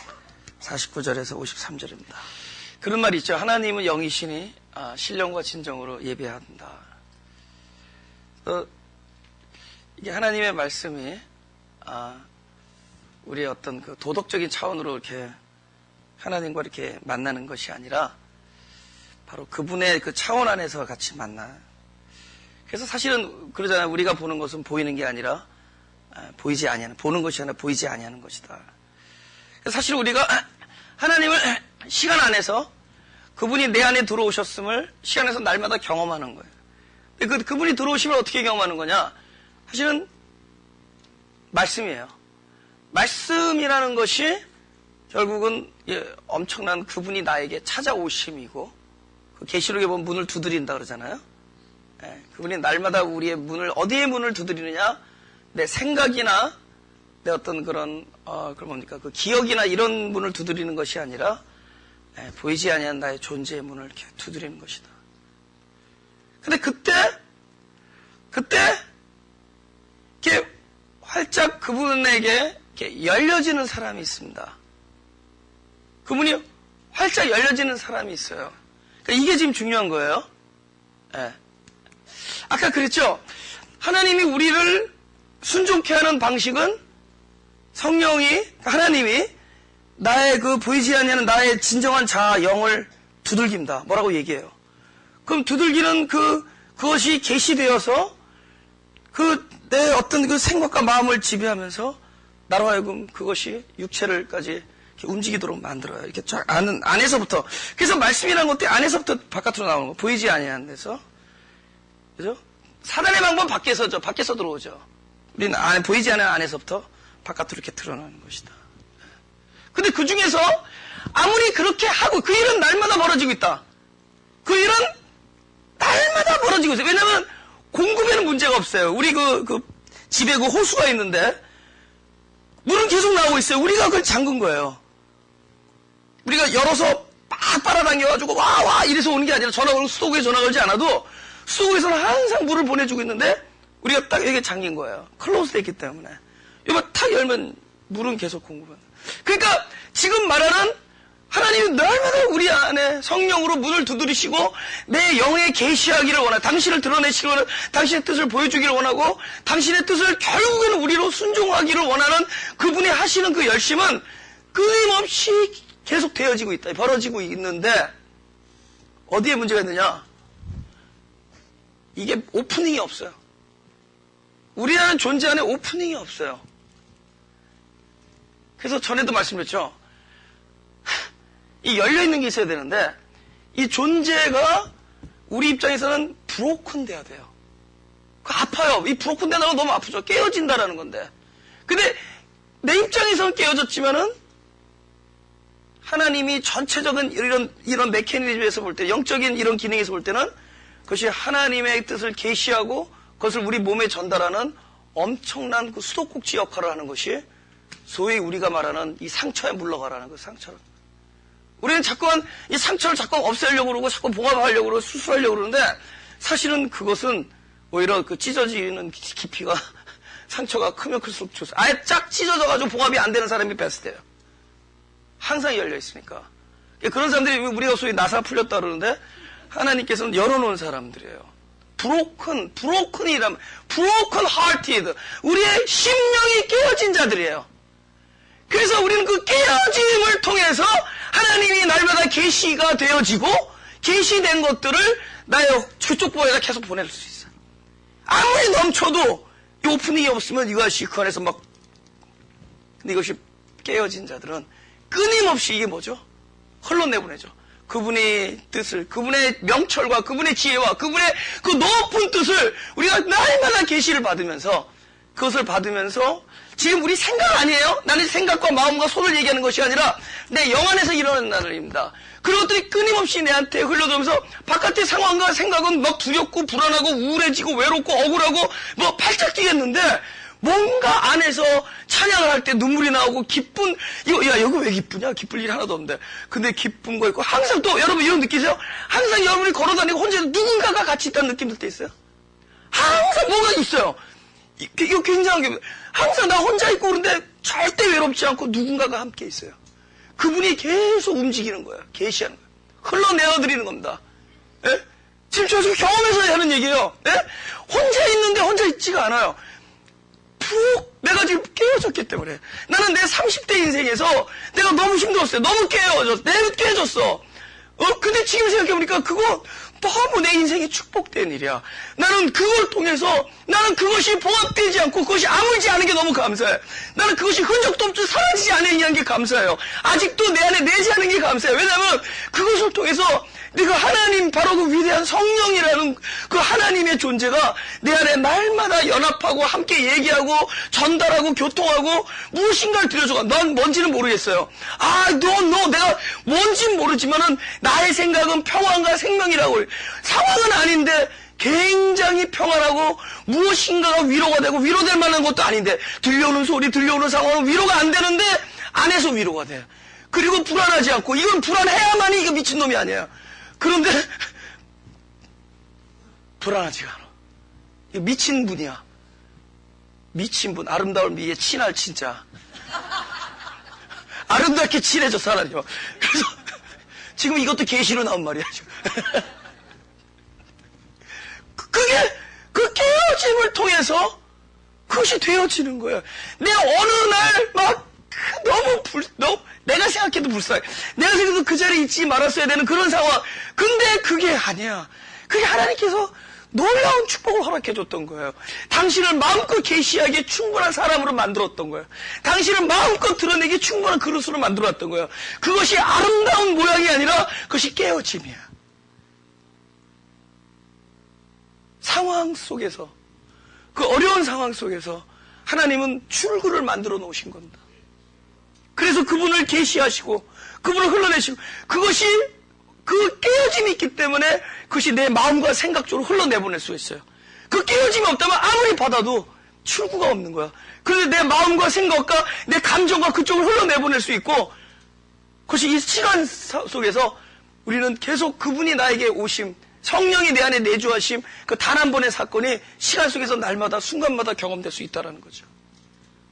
49절에서 53절입니다. 그런 말이 있죠. 하나님은 영이시니 신령과 진정으로 예배한다. 이게 하나님의 말씀이 우리의 어떤 도덕적인 차원으로 이렇게 하나님과 이렇게 만나는 것이 아니라 바로 그분의 그 차원 안에서 같이 만나요. 그래서 사실은 그러잖아요. 우리가 보는 것은 보이는 게 아니라 보이지 아니하는, 보는 것이 아니라 보이지 아니하는 것이다. 그래서 사실 우리가 하나님을 시간 안에서 그분이 내 안에 들어오셨음을 시간 안에서 날마다 경험하는 거예요. 근데 그분이 들어오시면 어떻게 경험하는 거냐? 사실은 말씀이에요. 말씀이라는 것이 결국은 엄청난 그분이 나에게 찾아오심이고, 그 계시록에 보면 문을 두드린다 그러잖아요. 그분이 날마다 우리의 문을, 어디에 문을 두드리느냐? 내 생각이나 내 어떤 그런 뭡니까? 그 기억이나 이런 문을 두드리는 것이 아니라 보이지 아니한 나의 존재의 문을 이렇게 두드리는 것이다. 근데 그때 이렇게 활짝 그분에게 이렇게 열려지는 사람이 있습니다. 그분이 활짝 열려지는 사람이 있어요. 그러니까 이게 지금 중요한 거예요. 아까 그랬죠? 하나님이 우리를 순종케 하는 방식은 성령이, 하나님이 나의 보이지 않는 나의 진정한 자아, 영을 두들깁니다. 뭐라고 얘기해요? 그럼 두들기는 그것이 계시되어서 내 어떤 생각과 마음을 지배하면서 나로 하여금 그것이 육체를까지 움직이도록 만들어요. 이렇게 쫙 안에서부터. 그래서 말씀이라는 것도 안에서부터 바깥으로 나오는 거. 보이지 아니하는 데서. 그죠? 사단의 방법은 밖에서죠. 밖에서 들어오죠. 우리는 보이지 않는 안에서부터 바깥으로 이렇게 드러나는 것이다. 근데 그 중에서 아무리 그렇게 하고 그 일은 날마다 벌어지고 있다. 그 일은 날마다 벌어지고 있어요. 왜냐하면 공급에는 문제가 없어요. 우리 집에 호수가 있는데 물은 계속 나오고 있어요. 우리가 그걸 잠근 거예요. 우리가 열어서 막 빨아당겨가지고 와 이래서 오는 게 아니라 수도국에 전화 걸지 않아도 수도국에서는 항상 물을 보내주고 있는데 우리가 딱 여기에 잠긴 거예요. 클로즈 됐기 때문에. 이거 탁 열면 물은 계속 공급하는. 그러니까 지금 말하는 하나님이 날마다 우리 안에 성령으로 문을 두드리시고 내 영에 계시하기를 원하고, 당신을 드러내시기를 원하고, 당신의 뜻을 보여주기를 원하고, 당신의 뜻을 결국에는 우리로 순종하기를 원하는 그분이 하시는 그 열심은 끊임없이 계속 되어지고 있다. 벌어지고 있는데 어디에 문제가 있느냐? 이게 오프닝이 없어요. 우리라는 존재 안에 오프닝이 없어요. 그래서 전에도 말씀드렸죠. 이 열려있는 게 있어야 되는데 이 존재가 우리 입장에서는 브로큰 돼야 돼요. 아파요. 이 브로큰 되다가 너무 아프죠. 깨어진다라는 건데. 근데 내 입장에서는 깨어졌지만은 하나님이 전체적인 이런 메커니즘에서 볼 때, 영적인 이런 기능에서 볼 때는 그것이 하나님의 뜻을 계시하고 그것을 우리 몸에 전달하는 엄청난 수도꼭지 역할을 하는 것이 소위 우리가 말하는 이 상처에 물러가라는 그 상처를. 우리는 자꾸만 이 상처를 자꾸 없애려고 그러고 자꾸 봉합하려고 그러고 수술하려고 그러는데 사실은 그것은 오히려 찢어지는 깊이가 상처가 크면 클수록 좋습니다. 아예 쫙 찢어져가지고 봉합이 안 되는 사람이 베스트예요. 항상 열려있으니까. 그런 사람들이 우리가 소위 나사 풀렸다 그러는데 하나님께서는 열어놓은 사람들이에요. 브로큰 hearted. 우리의 심령이 깨어진 자들이에요. 그래서 우리는 그 깨어짐을 통해서 하나님이 날마다 계시가 되어지고 계시된 것들을 나의 그쪽 보에다 계속 보낼 수 있어. 아무리 넘쳐도 이 오프닝이 없으면 이것이 그 안에서 막. 근데 이것이 깨어진 자들은 끊임없이 이게 뭐죠? 흘러내보내죠. 그분의 뜻을, 그분의 명철과 그분의 지혜와 그분의 그 높은 뜻을 우리가 날마다 계시를 받으면서, 그것을 받으면서 지금 우리 생각 아니에요? 나는 생각과 마음과 손을 얘기하는 것이 아니라 내 영 안에서 일어나는 나날입니다. 그런 것들이 끊임없이 내한테 흘러들면서 바깥의 상황과 생각은 막 두렵고 불안하고 우울해지고 외롭고 억울하고 뭐 팔짝 뛰겠는데, 뭔가 안에서 찬양을 할 때 눈물이 나오고 기쁜, 야, 여기 왜 기쁘냐? 기쁠 일이 하나도 없는데. 근데 기쁜 거 있고, 항상 또 여러분 이런 느끼세요? 항상 여러분이 걸어다니고 혼자 누군가가 같이 있다는 느낌 들 때 있어요? 항상 뭐가 있어요. 이거 굉장한 게, 항상 나 혼자 있고 그런데 절대 외롭지 않고 누군가가 함께 있어요. 그분이 계속 움직이는 거예요. 계시하는 거예요. 흘러내어드리는 겁니다. 예? 지금 저 경험에서 하는 얘기예요. 예? 혼자 있는데 혼자 있지가 않아요. 푹 내가 지금 깨어졌기 때문에. 나는 내 30대 인생에서 내가 너무 힘들었어요. 너무 깨어졌어. 근데 지금 생각해보니까 그거 너무 내 인생에 축복된 일이야. 나는 그걸 통해서, 나는 그것이 봉합되지 않고 그것이 아물지 않은 게 너무 감사해. 나는 그것이 흔적도 없이 사라지지 않는 게 감사해요. 아직도 내 안에 내지 않은 게 감사해요. 왜냐하면 그것을 통해서 내가 하나님, 바로 그 위대한 성령이라는 그 하나님의 존재가 내 안에 날마다 연합하고 함께 얘기하고 전달하고 교통하고 무엇인가를 들려줘가. 난 뭔지는 모르겠어요. 내가 뭔지는 모르지만은 나의 생각은 평안과 생명이라고. 상황은 아닌데 굉장히 평안하고 무엇인가가 위로가 되고 위로될 만한 것도 아닌데 들려오는 소리, 들려오는 상황은 위로가 안 되는데 안에서 위로가 돼요. 그리고 불안하지 않고, 이건 불안해야만이 이거 미친놈이 아니야. 그런데 불안하지가 않아. 이거 미친 분이야. 미친 분, 아름다운 미에 친할 친자. 아름답게 친해졌어 하나님. 그래서 지금 이것도 계시로 나온 말이야 지금. 그게 그 깨어짐을 통해서 그것이 되어지는 거예요. 내 어느 날 막 너무 내가 생각해도 불쌍해. 내가 생각해도 그 자리에 있지 말았어야 되는 그런 상황. 근데 그게 아니야. 그게 하나님께서 놀라운 축복을 허락해줬던 거예요. 당신을 마음껏 계시하기에 충분한 사람으로 만들었던 거예요. 당신을 마음껏 드러내기 충분한 그릇으로 만들어놨던 거예요. 그것이 아름다운 모양이 아니라 그것이 깨어짐이야. 상황 속에서, 그 어려운 상황 속에서 하나님은 출구를 만들어 놓으신 겁니다. 그래서 그분을 계시하시고 그분을 흘러내시고, 그것이 그 깨어짐이 있기 때문에 그것이 내 마음과 생각 쪽으로 흘러내보낼 수 있어요. 그 깨어짐이 없다면 아무리 받아도 출구가 없는 거야. 그래서 내 마음과 생각과 내 감정과 그쪽으로 흘러내보낼 수 있고, 그것이 이 시간 속에서 우리는 계속 그분이 나에게 오심, 성령이 내 안에 내주하심, 그 단 한 번의 사건이 시간 속에서 날마다 순간마다 경험될 수 있다는 거죠.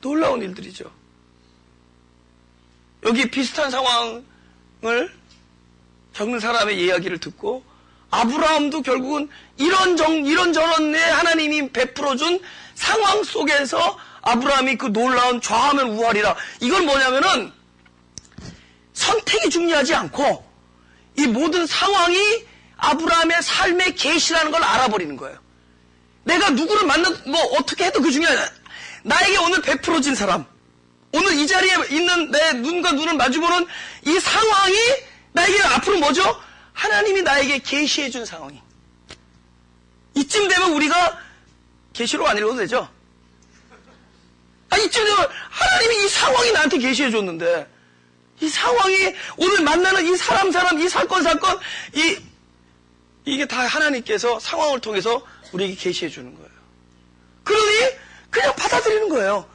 놀라운 일들이죠. 여기 비슷한 상황을 겪는 사람의 이야기를 듣고, 아브라함도 결국은 이런저런의 하나님이 베풀어준 상황 속에서 아브라함이 그 놀라운 좌하면 우하리라. 이건 뭐냐면은 선택이 중요하지 않고 이 모든 상황이 아브라함의 삶의 계시라는 걸 알아버리는 거예요. 내가 누구를 뭐 어떻게 해도 그 중에 나에게 오늘 베풀어진 사람, 오늘 이 자리에 있는 내 눈과 눈을 마주보는 이 상황이 나에게 앞으로 뭐죠? 하나님이 나에게 계시해 준 상황이. 이쯤 되면 우리가 계시록 안 읽어도 되죠? 이쯤 되면 하나님이 이 상황이 나한테 계시해 줬는데, 이 상황이 오늘 만나는 이 사람, 이 사건, 이게 다 하나님께서 상황을 통해서 우리에게 계시해 주는 거예요. 그러니 그냥 받아들이는 거예요.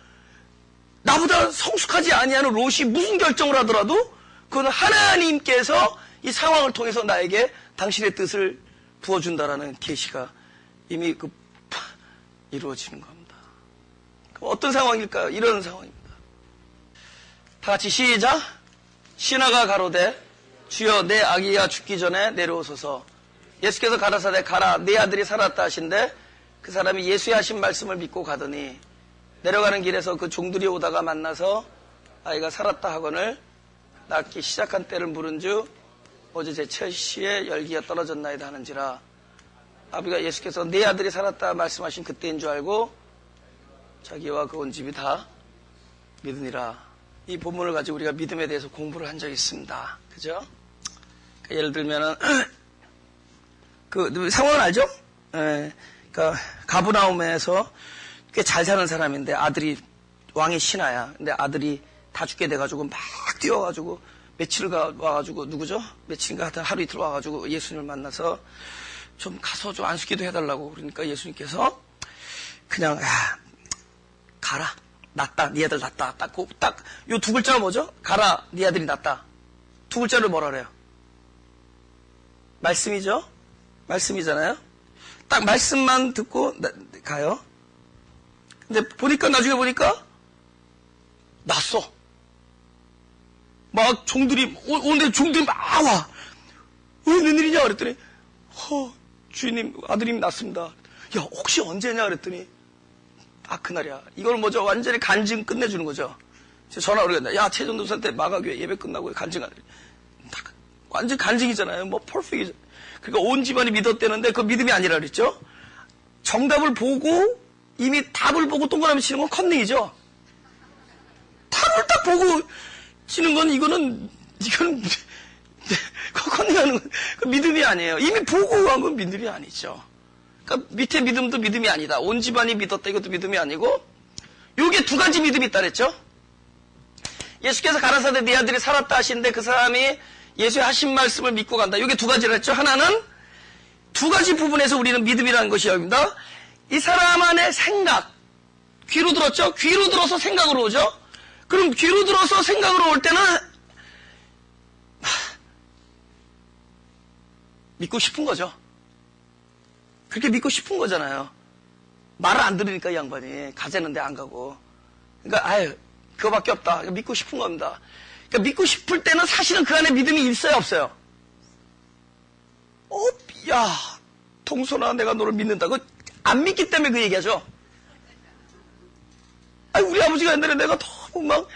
나보다 성숙하지 아니하는 롯이 무슨 결정을 하더라도 그건 하나님께서 이 상황을 통해서 나에게 당신의 뜻을 부어준다라는 계시가 이미 이루어지는 겁니다. 그럼 어떤 상황일까요? 이런 상황입니다. 다 같이 시작. 신하가 가로되 주여 내 아기가 죽기 전에 내려오소서. 예수께서 가라사대 가라 네 아들이 살았다 하신데, 그 사람이 예수의 하신 말씀을 믿고 가더니 내려가는 길에서 그 종들이 오다가 만나서 아이가 살았다 하거늘 낳기 시작한 때를 물은즉 어제 제 처시에 열기가 떨어졌나이다 하는지라. 아버지가 예수께서 내 아들이 살았다 말씀하신 그때인 줄 알고 자기와 그 온 집이 다 믿으니라. 이 본문을 가지고 우리가 믿음에 대해서 공부를 한 적이 있습니다. 그죠? 그러니까 예를 들면은 그 상황을 알죠? 그러니까 가브나움에서 꽤 잘 사는 사람인데 아들이 왕의 신하야. 근데 아들이 다 죽게 돼가지고 막 뛰어가지고 며칠 와가지고 누구죠? 며칠인가 하여튼 하루 이틀 와가지고 예수님을 만나서 좀 가서 좀 안수기도 해달라고. 그러니까 예수님께서 그냥 가라. 낫다. 네 아들 낫다. 딱 요 두 글자가 뭐죠? 가라. 네 아들이 낫다. 두 글자를 뭐라 그래요? 말씀이죠? 말씀이잖아요? 딱 말씀만 듣고 가요. 근데 나중에 보니까 낫어. 막 종들이 오는데 종들이 막 와. 왜 웬일이냐 그랬더니 주인님 아드님이 낫습니다. 야 혹시 언제냐 그랬더니 그날이야. 이걸 뭐죠? 완전히 간증 끝내주는 거죠. 전화 오르겠다. 야 최전도사한테 마가교회 예배 끝나고 간증하래. 완전 간증이잖아요. 뭐 퍼펙이죠. 그러니까 온 집안이 믿었대는데 그 믿음이 아니라 그랬죠. 정답을 보고 이미 답을 보고 동그라미 치는 건 컨닝이죠. 답을 딱 보고 치는 건 이거는 컨닝하는 건 믿음이 아니에요. 이미 보고 한 건 믿음이 아니죠. 그러니까 밑에 믿음도 믿음이 아니다. 온 집안이 믿었다 이것도 믿음이 아니고 요게 두 가지 믿음이 있다 그랬죠. 예수께서 가라사대 네 아들이 살았다 하시는데 그 사람이 예수의 하신 말씀을 믿고 간다. 요게 두 가지를 했죠. 하나는 두 가지 부분에서 우리는 믿음이라는 것이 여기입니다. 이 사람 안에 생각, 귀로 들었죠? 귀로 들어서 생각으로 오죠? 그럼 귀로 들어서 생각으로 올 때는 믿고 싶은 거죠. 그렇게 믿고 싶은 거잖아요. 말을 안 들으니까 이 양반이 가재는데 안 가고. 그러니까 그거밖에 없다. 그러니까 믿고 싶은 겁니다. 그러니까 믿고 싶을 때는 사실은 그 안에 믿음이 있어요, 없어요? 야, 동선아, 내가 너를 믿는다고 안 믿기 때문에 그 얘기하죠. 우리 아버지가 옛날에 내가 너무 막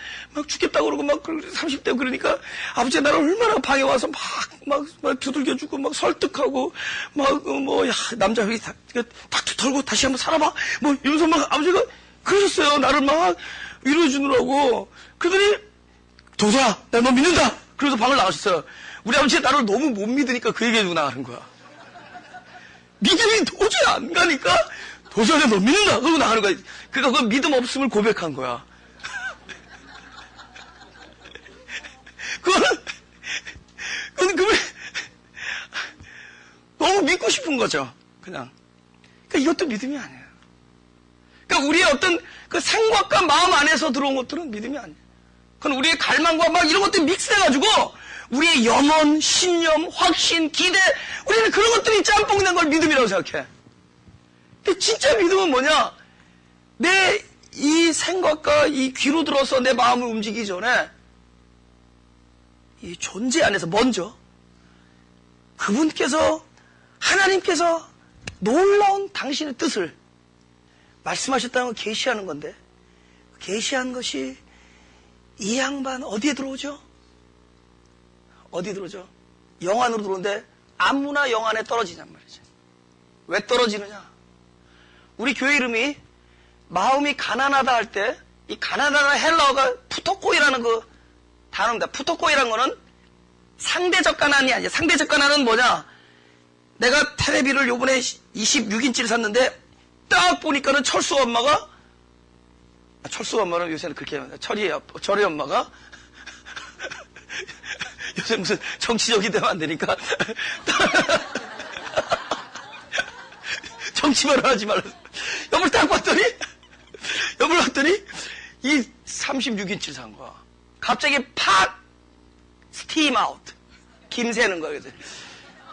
죽겠다고 그러고 막 30대 그러니까 아버지가 나를 얼마나 방에 와서 막 두들겨주고 막 설득하고 남자 여기 딱 털고 다시 한번 살아봐. 이러면서 막 아버지가 그러셨어요. 나를 막 위로해주느라고. 그러더니 도서야, 나 너 믿는다. 그래서 방을 나가셨어요. 우리 아버지가 나를 너무 못 믿으니까 그 얘기해주고 나가는 거야. 믿음이 도저히 안 가니까 도저히 너 믿는다. 그러고 나가는 거야. 그러니까 그 믿음 없음을 고백한 거야. 그거는 너무 믿고 싶은 거죠. 그냥. 그러니까 이것도 믿음이 아니에요. 그러니까 우리의 어떤 그 생각과 마음 안에서 들어온 것들은 믿음이 아니에요. 그건 우리의 갈망과 막 이런 것들이 믹스해가지고 우리의 염원, 신념, 확신, 기대 우리는 그런 것들이 짬뽕 된 걸 믿음이라고 생각해. 근데 진짜 믿음은 뭐냐? 내 이 생각과 이 귀로 들어서 내 마음을 움직이기 전에 이 존재 안에서 먼저 그분께서 하나님께서 놀라운 당신의 뜻을 말씀하셨다는 걸 계시하는 건데 계시한 것이 이 양반 어디에 들어오죠? 어디 들어오죠? 영 안으로 들어오는데 아무나 영 안에 떨어지냔 말이죠. 왜 떨어지느냐? 우리 교회 이름이 마음이 가난하다 할 때 이 가난하다는 헬라어가 푸토코이라는 그 단어입니다. 푸토코이라는 거는 상대적 가난이 아니야. 상대적 가난은 뭐냐? 내가 테레비를 요번에 26인치를 샀는데 딱 보니까는 철수 엄마가 철수 엄마는 요새는 그렇게 합니다. 철이 엄마가 요새 무슨 정치적이 되면 안 되니까 정치만 하지 말라. 여보를 딱 봤더니 이 36인치를 산 거야. 갑자기 팍 스팀 아웃 김새는 거야.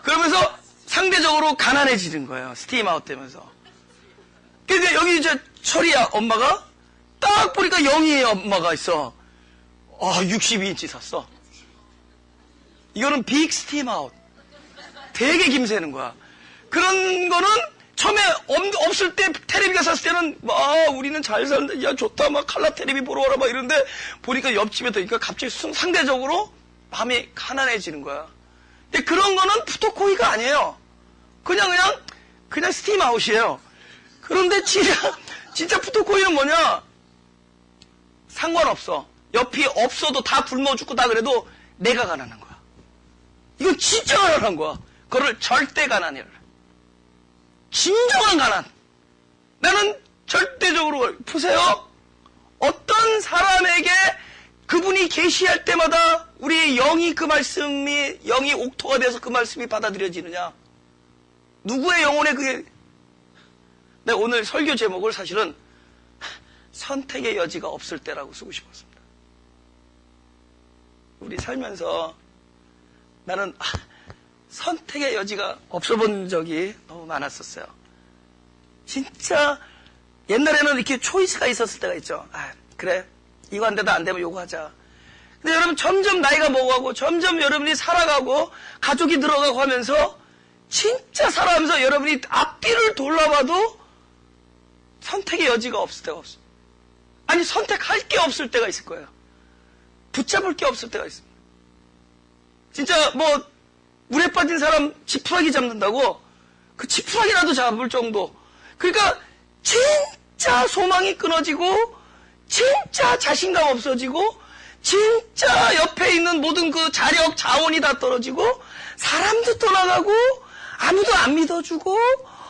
그러면서 상대적으로 가난해지는 거예요. 스팀 아웃 되면서. 근데 여기 이제 철이야 엄마가 딱 보니까 영희의 엄마가 있어. 62인치 샀어. 이거는 빅 스팀 아웃. 되게 김새는 거야. 그런 거는 처음에 없을 때 테레비가 샀을 때는 우리는 잘 사는데 야 좋다 막 칼라 테레비 보러 와라 막 이러는데 보니까 옆집에 더니까 갑자기 상대적으로 마음이 가난해지는 거야. 근데 그런 거는 푸토코이가 아니에요. 그냥 스팀 아웃이에요. 그런데 진짜 푸토코이는 뭐냐? 상관없어. 옆이 없어도 다 굶어 죽고 다 그래도 내가 가난한 거야. 이건 진짜 가난한 거야. 그거를 절대 가난이라 그래. 진정한 가난. 나는 절대적으로 보세요. 어떤 사람에게 그분이 계시할 때마다 우리의 영이 그 말씀이 영이 옥토가 돼서 그 말씀이 받아들여지느냐? 누구의 영혼에 그게 내가 오늘 설교 제목을 사실은 선택의 여지가 없을 때라고 쓰고 싶었습니다. 우리 살면서 나는 선택의 여지가 없어 본 적이 너무 많았었어요. 진짜 옛날에는 이렇게 초이스가 있었을 때가 있죠. 그래 이거 안 되다 안 되면 요거 하자. 근데 여러분 점점 나이가 먹어가고 점점 여러분이 살아가고 가족이 늘어가고 하면서 진짜 살아가면서 여러분이 앞뒤를 돌아봐도 선택의 여지가 없을 때가 없어요. 아니 선택할 게 없을 때가 있을 거예요. 붙잡을 게 없을 때가 있습니다. 진짜 뭐 물에 빠진 사람 지푸라기 잡는다고 그 지푸라기라도 잡을 정도. 그러니까 진짜 소망이 끊어지고 진짜 자신감 없어지고 진짜 옆에 있는 모든 그 자력 자원이 다 떨어지고 사람도 떠나가고 아무도 안 믿어주고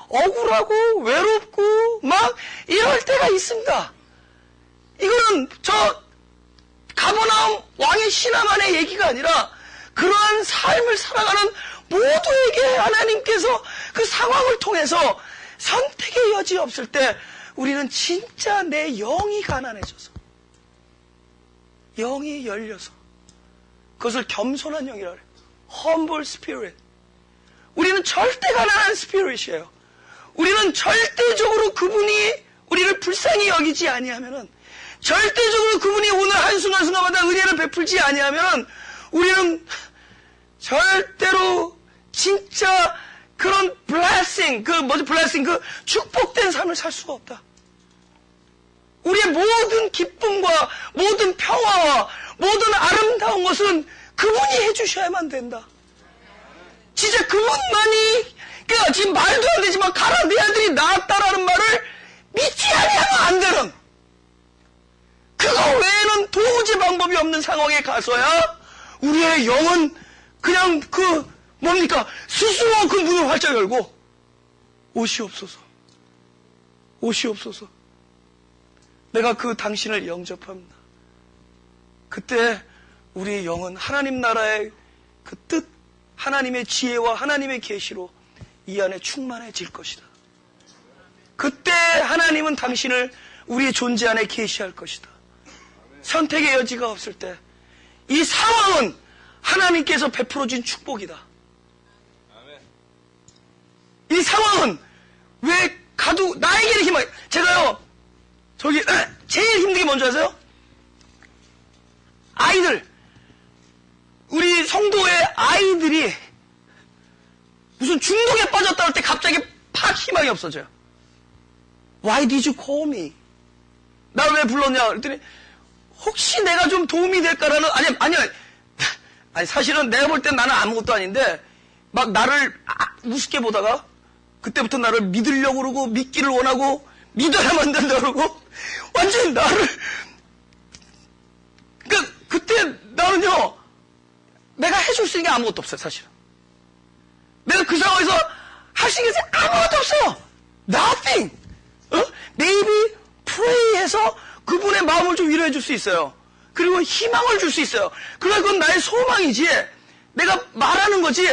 억울하고 외롭고 막 이럴 때가 있습니다. 이거는 저 가버나움 왕의 신하만의 얘기가 아니라 그러한 삶을 살아가는 모두에게 하나님께서 그 상황을 통해서 선택의 여지 없을 때 우리는 진짜 내 영이 가난해져서 영이 열려서 그것을 겸손한 영이라고 해요. Humble Spirit. 우리는 절대 가난한 스피릿이에요. 우리는 절대적으로 그분이 우리를 불쌍히 여기지 아니하면은 절대적으로 그분이 오늘 한순간순간마다 은혜를 베풀지 아니하면은 우리는 절대로 진짜 그런 blessing, 그 축복된 삶을 살 수가 없다. 우리의 모든 기쁨과 모든 평화와 모든 아름다운 것은 그분이 해주셔야만 된다. 진짜 그분만이, 그러니까 지금 말도 안 되지만 가라 내 아들이 나았다라는 말을 믿지 아니하면 안 되는, 그거 외에는 도무지 방법이 없는 상황에 가서야 우리의 영은 그냥 스스로 그 문을 활짝 열고 오시옵소서, 오시옵소서. 내가 그 당신을 영접합니다. 그때 우리의 영은 하나님 나라의 그 뜻, 하나님의 지혜와 하나님의 계시로 이 안에 충만해질 것이다. 그때 하나님은 당신을 우리의 존재 안에 계시할 것이다. 선택의 여지가 없을 때 이 상황은 하나님께서 베풀어준 축복이다. 이 상황은 왜 나에게는 힘을, 제가요 제일 힘든 게 뭔지 아세요? 아이들, 우리 성도의 아이들이 무슨 중독에 빠졌다 할 때 갑자기 팍 희망이 없어져요. Why did you call me? 나 왜 불렀냐? 그랬더니 혹시 내가 좀 도움이 될까라는, 아니 사실은 내가 볼 땐 나는 아무것도 아닌데 막 나를 우습게 보다가 그때부터 나를 믿으려고 그러고 믿기를 원하고 믿어야만 된다 그러고 완전히 나를, 그때 나는요 내가 해줄 수 있는 게 아무것도 없어요. 사실은 내가 그 상황에서 할 수 있는 게 아무것도 없어요. Nothing. Maybe pray해서 그분의 마음을 좀 위로해 줄 수 있어요. 그리고 희망을 줄 수 있어요. 그러나 그건 나의 소망이지, 내가 말하는 거지.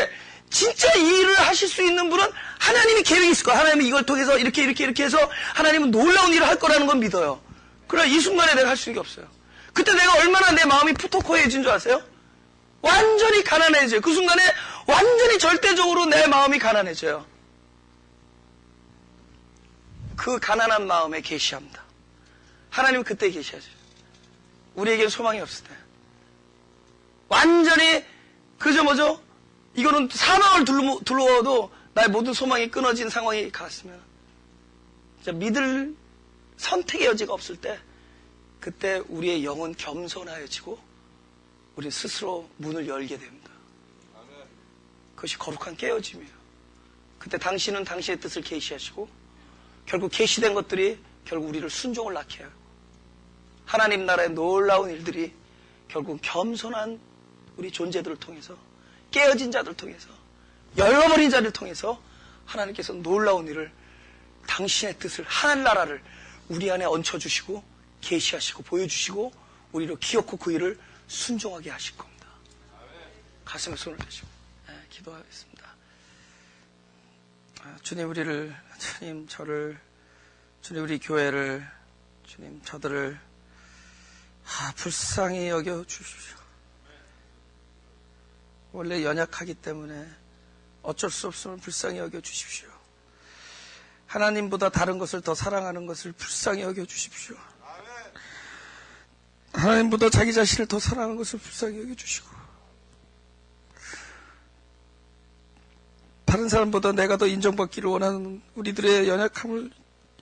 진짜 이 일을 하실 수 있는 분은 하나님이 계획이 있을 거야. 하나님이 이걸 통해서 이렇게 해서 하나님은 놀라운 일을 할 거라는 건 믿어요. 그러나 이 순간에 내가 할 수 있는 게 없어요. 그때 내가 얼마나 내 마음이 푸토코해진 줄 아세요? 완전히 가난해져요. 그 순간에 완전히 절대적으로 내 마음이 가난해져요. 그 가난한 마음에 계시합니다. 하나님은 그때 계시하죠. 우리에게는 소망이 없을 때. 완전히 그저 이거는 사망을 둘러도 나의 모든 소망이 끊어진 상황이 갔으면 믿을 선택의 여지가 없을 때, 그때 우리의 영은 겸손하여지고 우리 스스로 문을 열게 됩니다. 그것이 거룩한 깨어짐이에요. 그때 당신은 당신의 뜻을 계시하시고 결국 계시된 것들이 결국 우리를 순종을 낳게 하고 하나님 나라의 놀라운 일들이 결국 겸손한 우리 존재들을 통해서 깨어진 자들을 통해서 열어버린 자를 통해서 하나님께서 놀라운 일을 당신의 뜻을 하늘나라를 우리 안에 얹혀주시고 계시하시고 보여주시고 우리로 기억고 그 일을 순종하게 하실 겁니다. 가슴에 손을 대시고 기도하겠습니다. 주님 우리를 주님 저를 주님 우리 교회를 주님 저들을 불쌍히 여겨 주십시오. 원래 연약하기 때문에 어쩔 수 없음을 불쌍히 여겨 주십시오. 하나님보다 다른 것을 더 사랑하는 것을 불쌍히 여겨 주십시오. 하나님보다 자기 자신을 더 사랑하는 것을 불쌍히 여겨 주시고 다른 사람보다 내가 더 인정받기를 원하는 우리들의 연약함을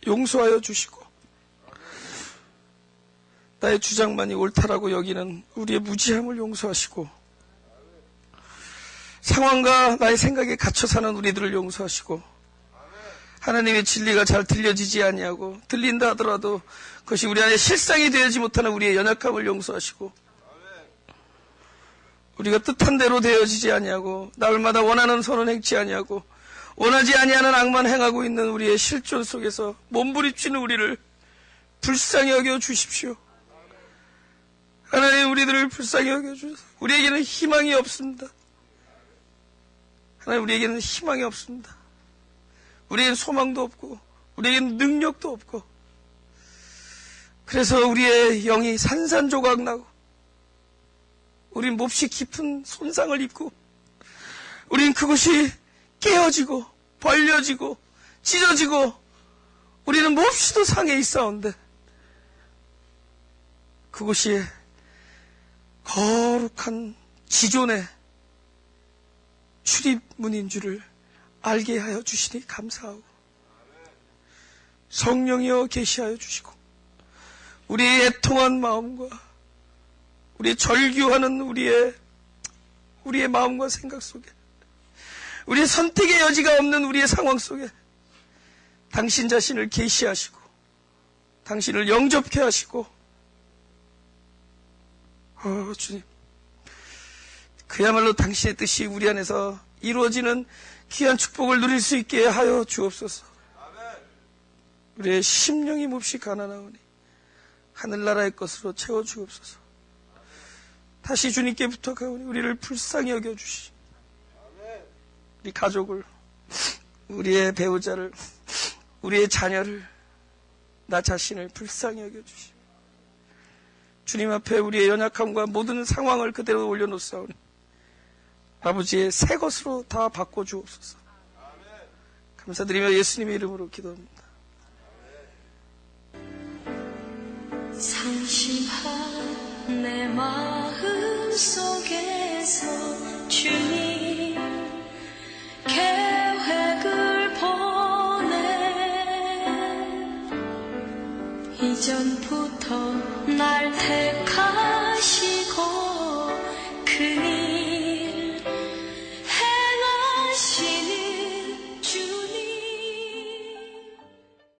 용서하여 주시고 나의 주장만이 옳다라고 여기는 우리의 무지함을 용서하시고 상황과 나의 생각에 갇혀 사는 우리들을 용서하시고 하나님의 진리가 잘 들려지지 아니하고 들린다 하더라도 그것이 우리 안에 실상이 되지 못하는 우리의 연약함을 용서하시고 우리가 뜻한 대로 되어지지 아니하고 날마다 원하는 선은 행치 아니하고 원하지 아니하는 악만 행하고 있는 우리의 실존 속에서 몸부림치는 우리를 불쌍히 여겨 주십시오. 하나님 우리들을 불쌍히 여겨 주셔서 우리에게는 희망이 없습니다. 하나님 우리에게는 희망이 없습니다. 우리에게는 소망도 없고 우리에게는 능력도 없고 그래서 우리의 영이 산산조각 나고 우린 몹시 깊은 손상을 입고 우린 그것이 깨어지고 벌려지고 찢어지고 우리는 몹시도 상해 있사온데 그것이 거룩한 지존의 출입문인 줄을 알게 하여 주시니 감사하고 성령이여 계시하여 주시고 우리의 애통한 마음과 우리의 절규하는 우리의 마음과 생각 속에 우리의 선택의 여지가 없는 우리의 상황 속에 당신 자신을 계시하시고 당신을 영접케 하시고 주님 그야말로 당신의 뜻이 우리 안에서 이루어지는 귀한 축복을 누릴 수 있게 하여 주옵소서. 우리의 심령이 몹시 가난하오니 하늘나라의 것으로 채워주옵소서. 다시 주님께 부탁하오니 우리를 불쌍히 여겨주시 우리 가족을 우리의 배우자를 우리의 자녀를 나 자신을 불쌍히 여겨주시 주님 앞에 우리의 연약함과 모든 상황을 그대로 올려놓사오니 아버지의 새 것으로 다 바꿔주옵소서. 감사드리며 예수님의 이름으로 기도합니다. 상심한 내 마음 속에서 주님 계획을 보내 이전부터 날 택하시고 그